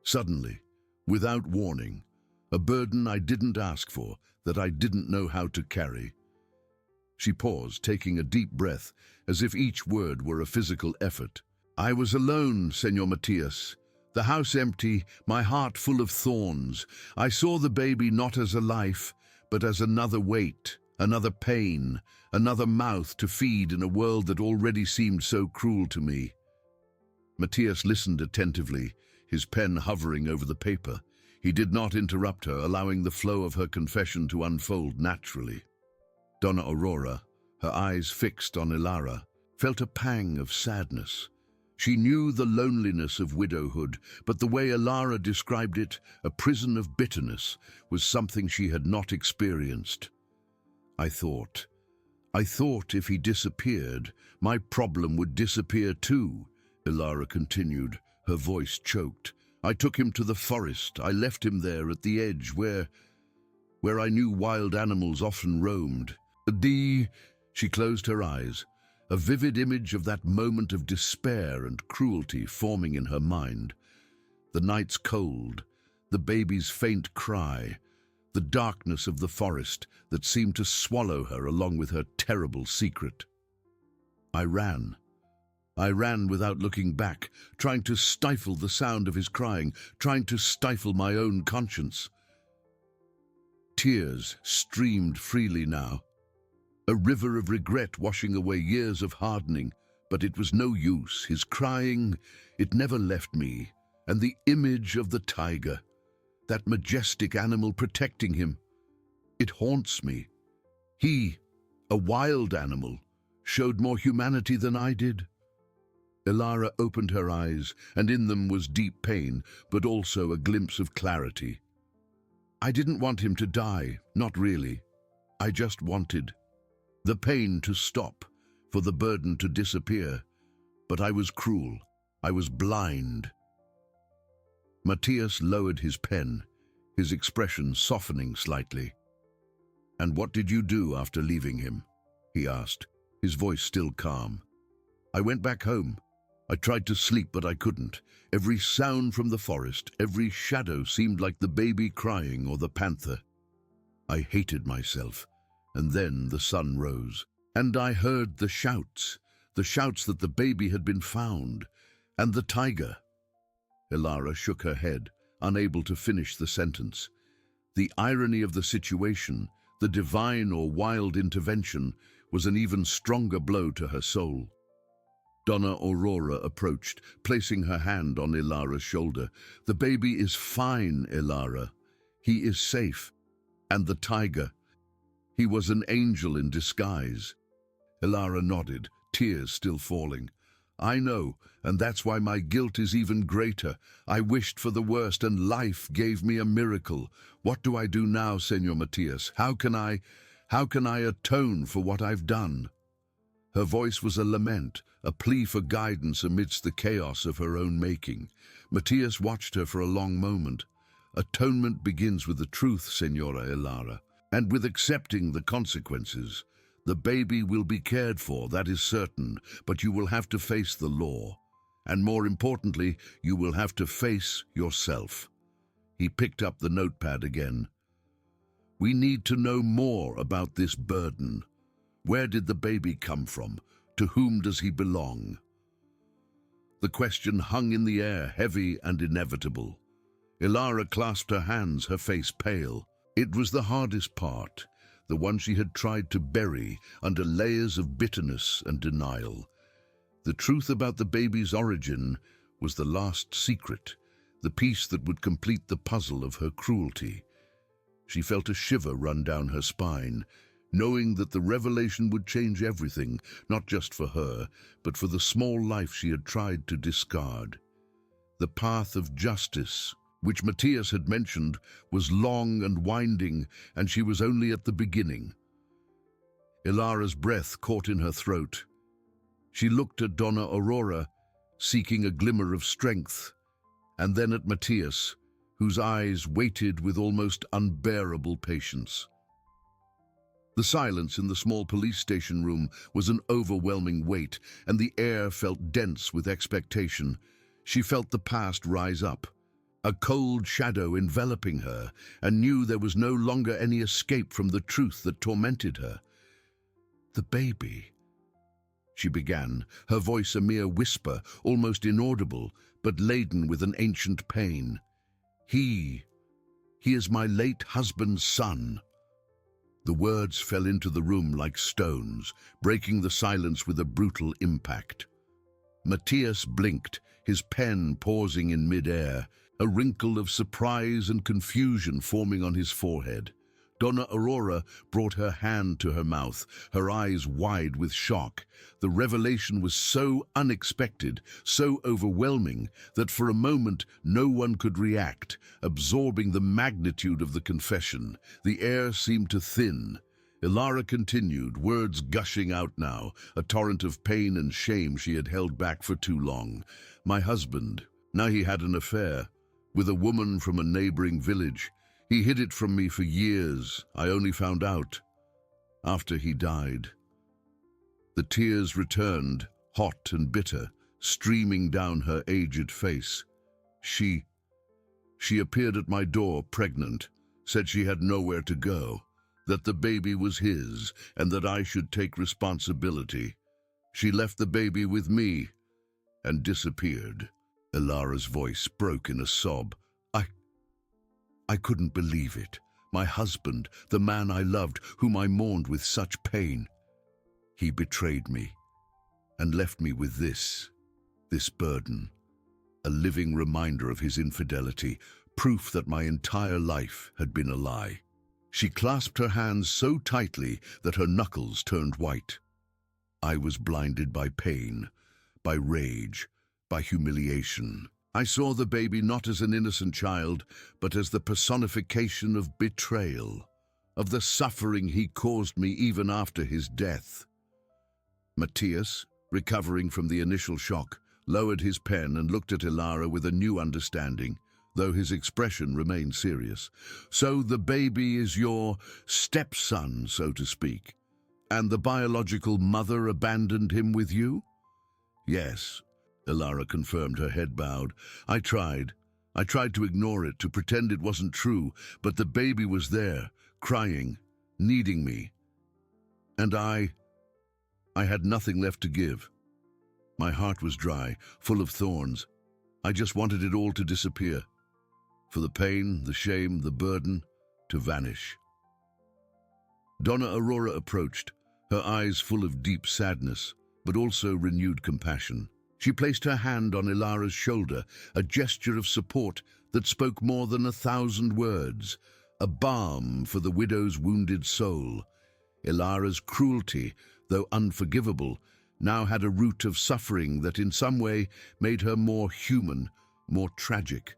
suddenly, without warning, a burden I didn't ask for, that I didn't know how to carry. She paused, taking a deep breath, as if each word were a physical effort. I was alone, Senor Matthias. The house empty, my heart full of thorns. I saw the baby not as a life, but as another weight, another pain, another mouth to feed in a world that already seemed so cruel to me. Matthias listened attentively, his pen hovering over the paper. He did not interrupt her, allowing the flow of her confession to unfold naturally. Donna Aurora, her eyes fixed on Ilara, felt a pang of sadness. She knew the loneliness of widowhood, but the way Ilara described it, a prison of bitterness, was something she had not experienced. I thought if he disappeared, my problem would disappear too, Ilara continued, her voice choked. I took him to the forest. I left him there at the edge where I knew wild animals often roamed. She closed her eyes, a vivid image of that moment of despair and cruelty forming in her mind. The night's cold, the baby's faint cry, the darkness of the forest that seemed to swallow her along with her terrible secret. I ran without looking back, trying to stifle the sound of his crying, trying to stifle my own conscience. Tears streamed freely now, a river of regret washing away years of hardening, but it was no use. His crying, it never left me, and the image of the tiger, that majestic animal protecting him, it haunts me. He, a wild animal, showed more humanity than I did. Ilara opened her eyes, and in them was deep pain, but also a glimpse of clarity. I didn't want him to die, not really. I just wanted the pain to stop, for the burden to disappear. But I was cruel. I was blind. Matthias lowered his pen, his expression softening slightly. And what did you do after leaving him? He asked, his voice still calm. I went back home. I tried to sleep, but I couldn't. Every sound from the forest, every shadow seemed like the baby crying or the panther. I hated myself, and then the sun rose, and I heard the shouts that the baby had been found, and the tiger. Ilara shook her head, unable to finish the sentence. The irony of the situation, the divine or wild intervention, was an even stronger blow to her soul. Donna Aurora approached, placing her hand on Ilara's shoulder. The baby is fine, Ilara. He is safe. And the tiger, he was an angel in disguise. Ilara nodded, tears still falling. I know, and that's why my guilt is even greater. I wished for the worst, and life gave me a miracle. What do I do now, Senor Matthias? How can I atone for what I've done? Her voice was a lament, a plea for guidance amidst the chaos of her own making. Matthias watched her for a long moment. Atonement begins with the truth, Senora Ilara, and with accepting the consequences. The baby will be cared for, that is certain, but you will have to face the law. And more importantly, you will have to face yourself. He picked up the notepad again. We need to know more about this burden. Where did the baby come from? To whom does he belong? The question hung in the air, heavy and inevitable. Ilara clasped her hands, her face pale. It was the hardest part, the one she had tried to bury under layers of bitterness and denial. The truth about the baby's origin was the last secret, the piece that would complete the puzzle of her cruelty. She felt a shiver run down her spine, knowing that the revelation would change everything, not just for her, but for the small life she had tried to discard. The path of justice, which Matthias had mentioned, was long and winding, and she was only at the beginning. Ilara's breath caught in her throat. She looked at Donna Aurora, seeking a glimmer of strength, and then at Matthias, whose eyes waited with almost unbearable patience. The silence in the small police station room was an overwhelming weight, and the air felt dense with expectation. She felt the past rise up, a cold shadow enveloping her, and knew there was no longer any escape from the truth that tormented her. "The baby," she began, her voice a mere whisper, almost inaudible, but laden with an ancient pain. He is my late husband's son." The words fell into the room like stones, breaking the silence with a brutal impact. Matthias blinked, his pen pausing in mid-air, a wrinkle of surprise and confusion forming on his forehead. Donna Aurora brought her hand to her mouth, her eyes wide with shock. The revelation was so unexpected, so overwhelming, that for a moment no one could react, absorbing the magnitude of the confession. The air seemed to thin. Ilara continued, words gushing out now, a torrent of pain and shame she had held back for too long. "My husband, now he had an affair with a woman from a neighboring village. He hid it from me for years. I only found out after he died." The tears returned, hot and bitter, streaming down her aged face. She appeared at my door pregnant, said she had nowhere to go, that the baby was his, and that I should take responsibility. She left the baby with me and disappeared. Ilara's voice broke in a sob. I couldn't believe it. My husband, the man I loved, whom I mourned with such pain. He betrayed me and left me with this burden, a living reminder of his infidelity, proof that my entire life had been a lie. She clasped her hands so tightly that her knuckles turned white. I was blinded by pain, by rage, by humiliation. I saw the baby not as an innocent child, but as the personification of betrayal, of the suffering he caused me even after his death. Matthias, recovering from the initial shock, lowered his pen and looked at Ilara with a new understanding, though his expression remained serious. "So the baby is your stepson, so to speak, and the biological mother abandoned him with you?" "Yes," Ilara confirmed, her head bowed. I tried to ignore it, to pretend it wasn't true, but the baby was there, crying, needing me. And I had nothing left to give. My heart was dry, full of thorns. I just wanted it all to disappear. For the pain, the shame, the burden, to vanish. Donna Aurora approached, her eyes full of deep sadness, but also renewed compassion. She placed her hand on Ilara's shoulder, a gesture of support that spoke more than 1,000 words, a balm for the widow's wounded soul. Ilara's cruelty, though unforgivable, now had a root of suffering that in some way made her more human, more tragic.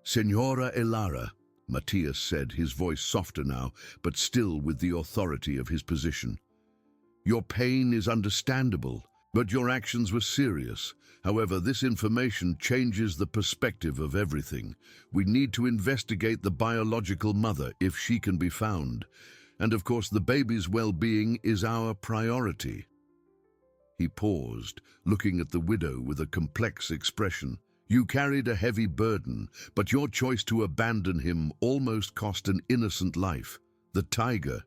"Senora Ilara," Matthias said, his voice softer now, but still with the authority of his position. "Your pain is understandable, but your actions were serious. However, this information changes the perspective of everything. We need to investigate the biological mother if she can be found. And of course, the baby's well-being is our priority." He paused, looking at the widow with a complex expression. "You carried a heavy burden, but your choice to abandon him almost cost an innocent life. The tiger.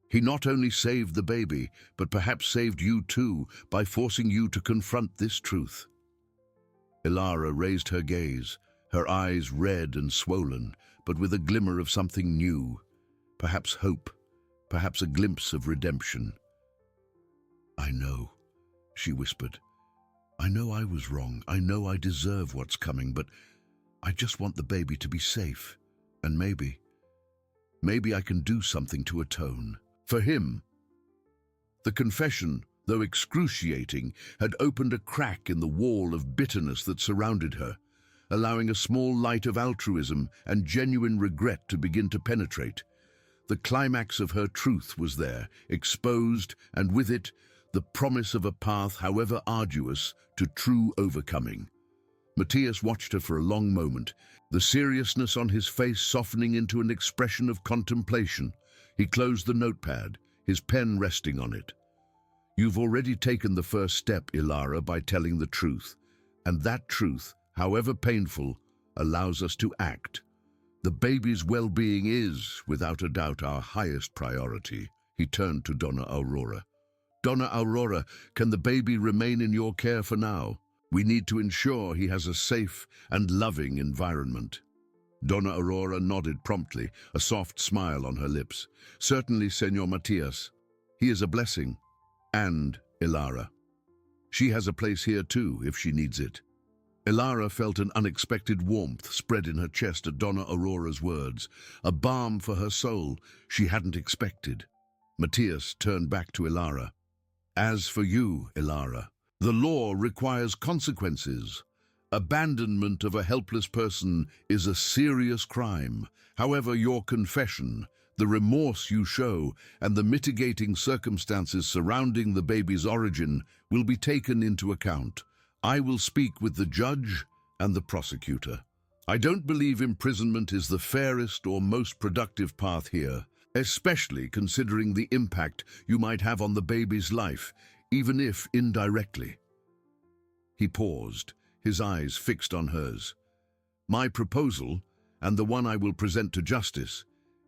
He not only saved the baby, but perhaps saved you too, by forcing you to confront this truth." Ilara raised her gaze, her eyes red and swollen, but with a glimmer of something new. Perhaps hope, perhaps a glimpse of redemption. "I know," she whispered. "I know I was wrong. I know I deserve what's coming, but I just want the baby to be safe. And maybe I can do something to atone. For him." The confession, though excruciating, had opened a crack in the wall of bitterness that surrounded her, allowing a small light of altruism and genuine regret to begin to penetrate. The climax of her truth was there, exposed, and with it, the promise of a path, however arduous, to true overcoming. Matthias watched her for a long moment, the seriousness on his face softening into an expression of contemplation. He closed the notepad, his pen resting on it. "You've already taken the first step, Ilara, by telling the truth. And that truth, however painful, allows us to act. The baby's well-being is, without a doubt, our highest priority." He turned to Donna Aurora. "Donna Aurora, can the baby remain in your care for now? We need to ensure he has a safe and loving environment." Donna Aurora nodded promptly, a soft smile on her lips. "Certainly, Senor Matthias. He is a blessing. And Ilara. She has a place here too, if she needs it." Ilara felt an unexpected warmth spread in her chest at Donna Aurora's words, a balm for her soul she hadn't expected. Matthias turned back to Ilara. "As for you, Ilara, the law requires consequences. Abandonment of a helpless person is a serious crime. However, your confession, the remorse you show, and the mitigating circumstances surrounding the baby's origin will be taken into account. I will speak with the judge and the prosecutor. I don't believe imprisonment is the fairest or most productive path here, especially considering the impact you might have on the baby's life, even if indirectly." He paused, his eyes fixed on hers. "My proposal, and the one I will present to justice,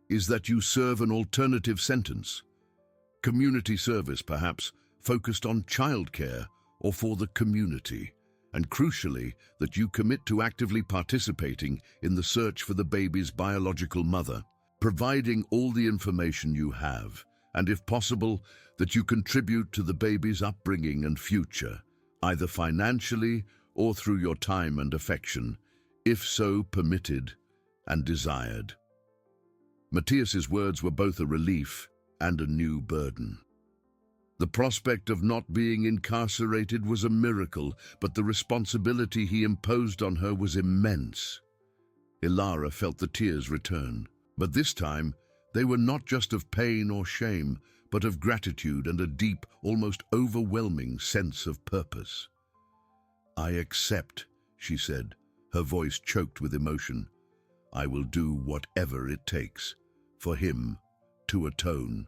is that you serve an alternative sentence. Community service, perhaps, focused on childcare or for the community, and crucially, that you commit to actively participating in the search for the baby's biological mother, providing all the information you have, and if possible, that you contribute to the baby's upbringing and future, either financially or through your time and affection, if so permitted and desired." Matthias's words were both a relief and a new burden. The prospect of not being incarcerated was a miracle, but the responsibility he imposed on her was immense. Ilara felt the tears return, but this time they were not just of pain or shame, but of gratitude and a deep, almost overwhelming sense of purpose. "I accept," she said, her voice choked with emotion. "I will do whatever it takes for him to atone."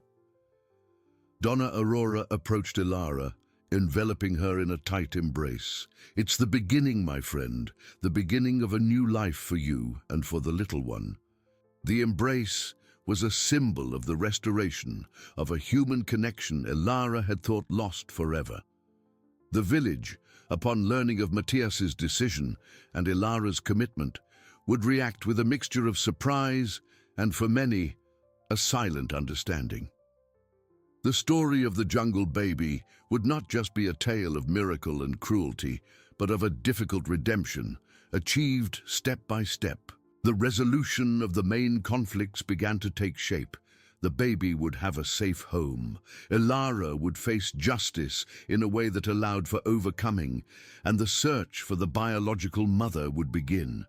Donna Aurora approached Ilara, enveloping her in a tight embrace. "It's the beginning, my friend, the beginning of a new life for you and for the little one." The embrace was a symbol of the restoration of a human connection Ilara had thought lost forever. The village, upon learning of Matthias's decision and Ilara's commitment, would react with a mixture of surprise and, for many, a silent understanding. The story of the jungle baby would not just be a tale of miracle and cruelty, but of a difficult redemption, achieved step by step. The resolution of the main conflicts began to take shape. The baby would have a safe home. Ilara would face justice in a way that allowed for overcoming, and the search for the biological mother would begin.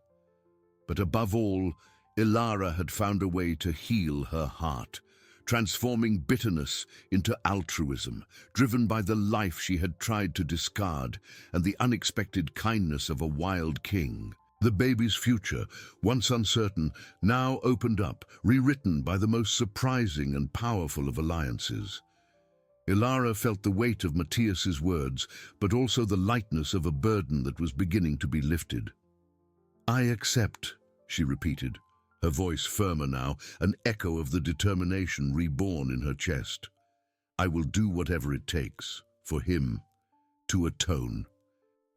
But above all, Ilara had found a way to heal her heart, transforming bitterness into altruism, driven by the life she had tried to discard and the unexpected kindness of a wild king. The baby's future, once uncertain, now opened up, rewritten by the most surprising and powerful of alliances. Ilara felt the weight of Matthias's words, but also the lightness of a burden that was beginning to be lifted. "I accept," she repeated, her voice firmer now, an echo of the determination reborn in her chest. "I will do whatever it takes for him to atone."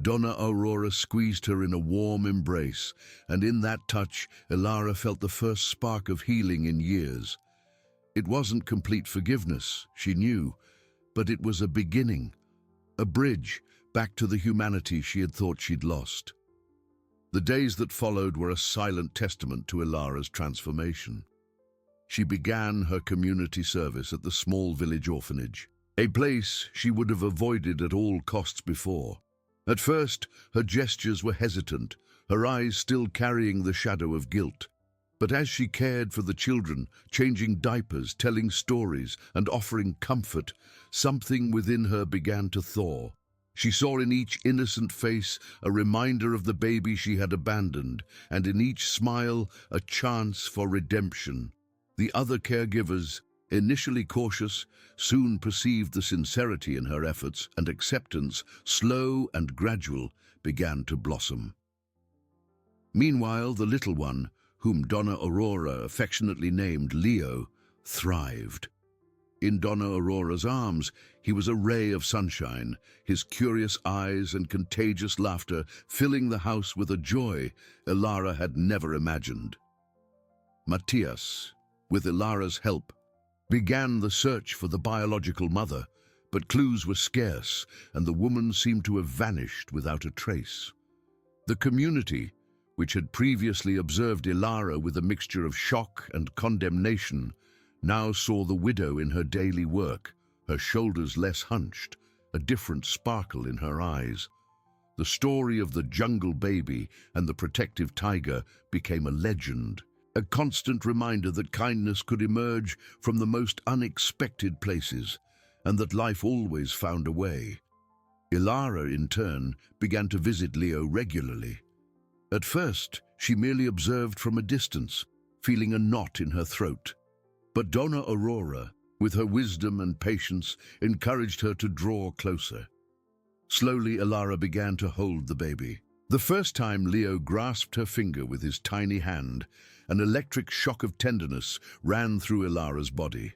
Donna Aurora squeezed her in a warm embrace, and in that touch, Ilara felt the first spark of healing in years. It wasn't complete forgiveness, she knew, but it was a beginning, a bridge back to the humanity she had thought she'd lost. The days that followed were a silent testament to Ilara's transformation. She began her community service at the small village orphanage, a place she would have avoided at all costs before. At first, her gestures were hesitant, her eyes still carrying the shadow of guilt. But as she cared for the children, changing diapers, telling stories, and offering comfort, something within her began to thaw. She saw in each innocent face a reminder of the baby she had abandoned, and in each smile a chance for redemption. The other caregivers, initially cautious, soon perceived the sincerity in her efforts, and acceptance, slow and gradual, began to blossom. Meanwhile, the little one, whom Donna Aurora affectionately named Leo, thrived. In Donna Aurora's arms, he was a ray of sunshine, his curious eyes and contagious laughter filling the house with a joy Ilara had never imagined. Matthias, with Ilara's help, began the search for the biological mother, but clues were scarce, and the woman seemed to have vanished without a trace. The community, which had previously observed Ilara with a mixture of shock and condemnation, now saw the widow in her daily work, her shoulders less hunched, a different sparkle in her eyes. The story of the jungle baby and the protective tiger became a legend, a constant reminder that kindness could emerge from the most unexpected places, and that life always found a way. Ilara, in turn, began to visit Leo regularly. At first, she merely observed from a distance, feeling a knot in her throat. But Donna Aurora, with her wisdom and patience, encouraged her to draw closer. Slowly, Ilara began to hold the baby. The first time Leo grasped her finger with his tiny hand, an electric shock of tenderness ran through Ilara's body.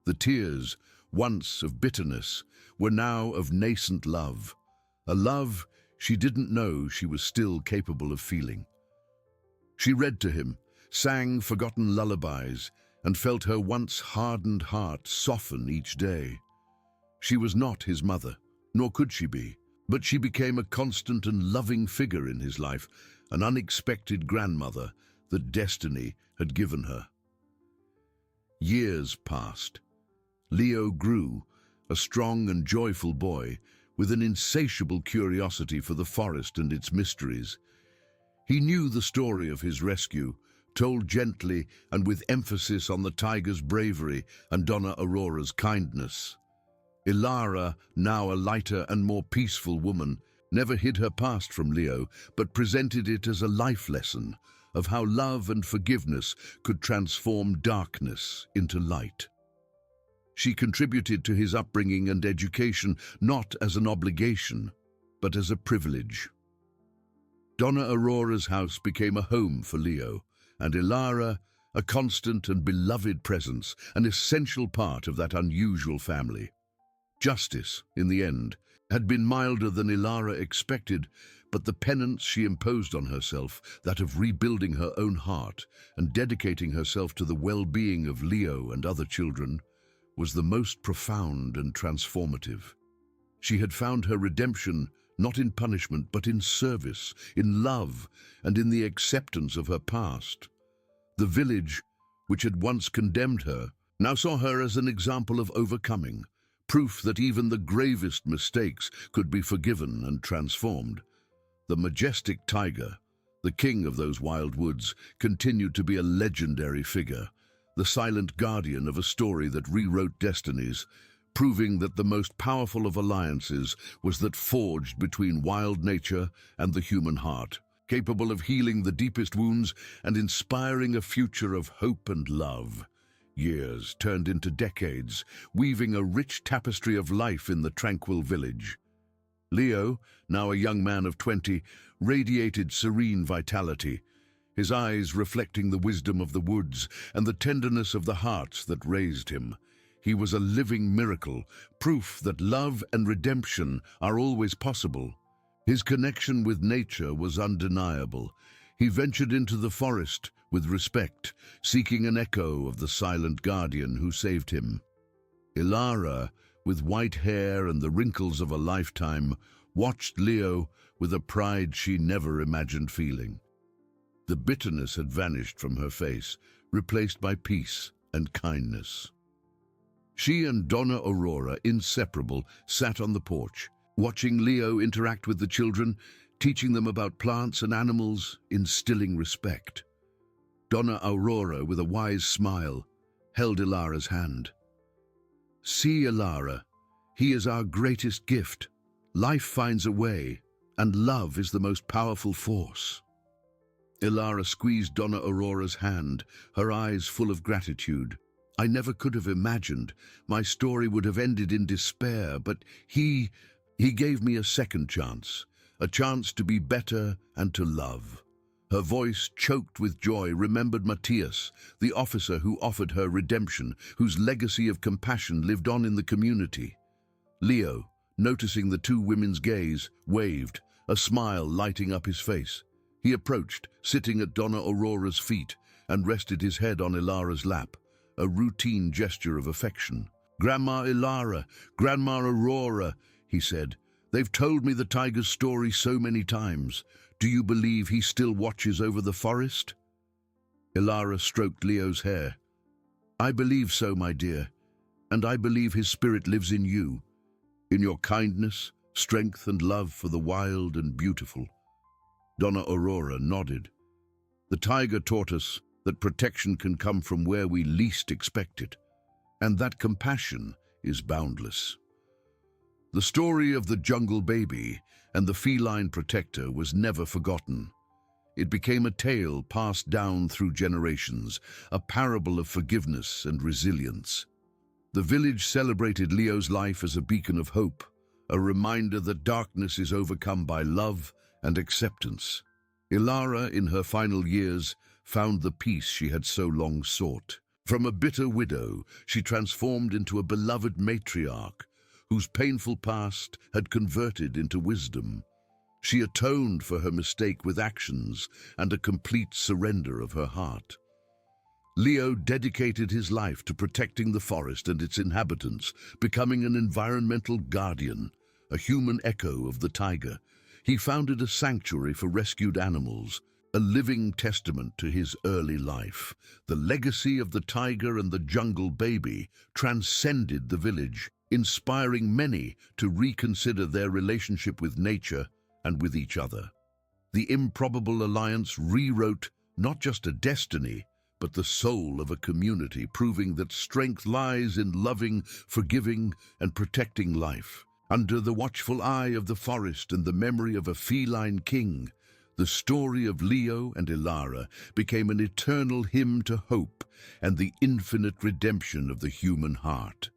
The tears, once of bitterness, were now of nascent love, a love she didn't know she was still capable of feeling. She read to him, sang forgotten lullabies, and felt her once hardened heart soften each day. She was not his mother, nor could she be, but she became a constant and loving figure in his life, an unexpected grandmother that destiny had given her. Years passed. Leo grew, a strong and joyful boy, with an insatiable curiosity for the forest and its mysteries. He knew the story of his rescue, told gently and with emphasis on the tiger's bravery and Donna Aurora's kindness. Ilara, now a lighter and more peaceful woman, never hid her past from Leo, but presented it as a life lesson of how love and forgiveness could transform darkness into light. She contributed to his upbringing and education not as an obligation, but as a privilege. Donna Aurora's house became a home for Leo, and Ilara, a constant and beloved presence, an essential part of that unusual family. Justice, in the end, had been milder than Ilara expected, but the penance she imposed on herself, that of rebuilding her own heart and dedicating herself to the well-being of Leo and other children, was the most profound and transformative. She had found her redemption not in punishment, but in service, in love, and in the acceptance of her past. The village, which had once condemned her, now saw her as an example of overcoming, proof that even the gravest mistakes could be forgiven and transformed. The majestic tiger, the king of those wild woods, continued to be a legendary figure, the silent guardian of a story that rewrote destinies, proving that the most powerful of alliances was that forged between wild nature and the human heart, capable of healing the deepest wounds and inspiring a future of hope and love. Years turned into decades, weaving a rich tapestry of life in the tranquil village. Leo, now a young man of 20, radiated serene vitality, his eyes reflecting the wisdom of the woods and the tenderness of the hearts that raised him. He was a living miracle, proof that love and redemption are always possible. His connection with nature was undeniable. He ventured into the forest with respect, seeking an echo of the silent guardian who saved him. Ilara, with white hair and the wrinkles of a lifetime, watched Leo with a pride she never imagined feeling. The bitterness had vanished from her face, replaced by peace and kindness. She and Donna Aurora, inseparable, sat on the porch, watching Leo interact with the children, teaching them about plants and animals, instilling respect. Donna Aurora, with a wise smile, held Ilara's hand. "See, Ilara, he is our greatest gift. Life finds a way, and love is the most powerful force." Ilara squeezed Donna Aurora's hand, her eyes full of gratitude. "I never could have imagined my story would have ended in despair, but he gave me a second chance, a chance to be better and to love." Her voice, choked with joy, remembered Matthias, the officer who offered her redemption, whose legacy of compassion lived on in the community. Leo, noticing the two women's gaze, waved, a smile lighting up his face. He approached, sitting at Donna Aurora's feet, and rested his head on Ilara's lap, a routine gesture of affection. "Grandma Ilara, Grandma Aurora," he said, "they've told me the tiger's story so many times. Do you believe he still watches over the forest?" Ilara stroked Leo's hair. "I believe so, my dear, and I believe his spirit lives in you, in your kindness, strength, and love for the wild and beautiful." Donna Aurora nodded. "The tiger taught us that protection can come from where we least expect it, and that compassion is boundless." The story of the jungle baby and the feline protector was never forgotten. It became a tale passed down through generations, a parable of forgiveness and resilience. The village celebrated Leo's life as a beacon of hope, a reminder that darkness is overcome by love and acceptance. Ilara, in her final years, found the peace she had so long sought. From a bitter widow, she transformed into a beloved matriarch, whose painful past had converted into wisdom. She atoned for her mistake with actions and a complete surrender of her heart. Leo dedicated his life to protecting the forest and its inhabitants, becoming an environmental guardian, a human echo of the tiger. He founded a sanctuary for rescued animals, a living testament to his early life. The legacy of the tiger and the jungle baby transcended the village, inspiring many to reconsider their relationship with nature and with each other. The improbable alliance rewrote not just a destiny, but the soul of a community, proving that strength lies in loving, forgiving, and protecting life. Under the watchful eye of the forest and the memory of a feline king, the story of Leo and Ilara became an eternal hymn to hope and the infinite redemption of the human heart.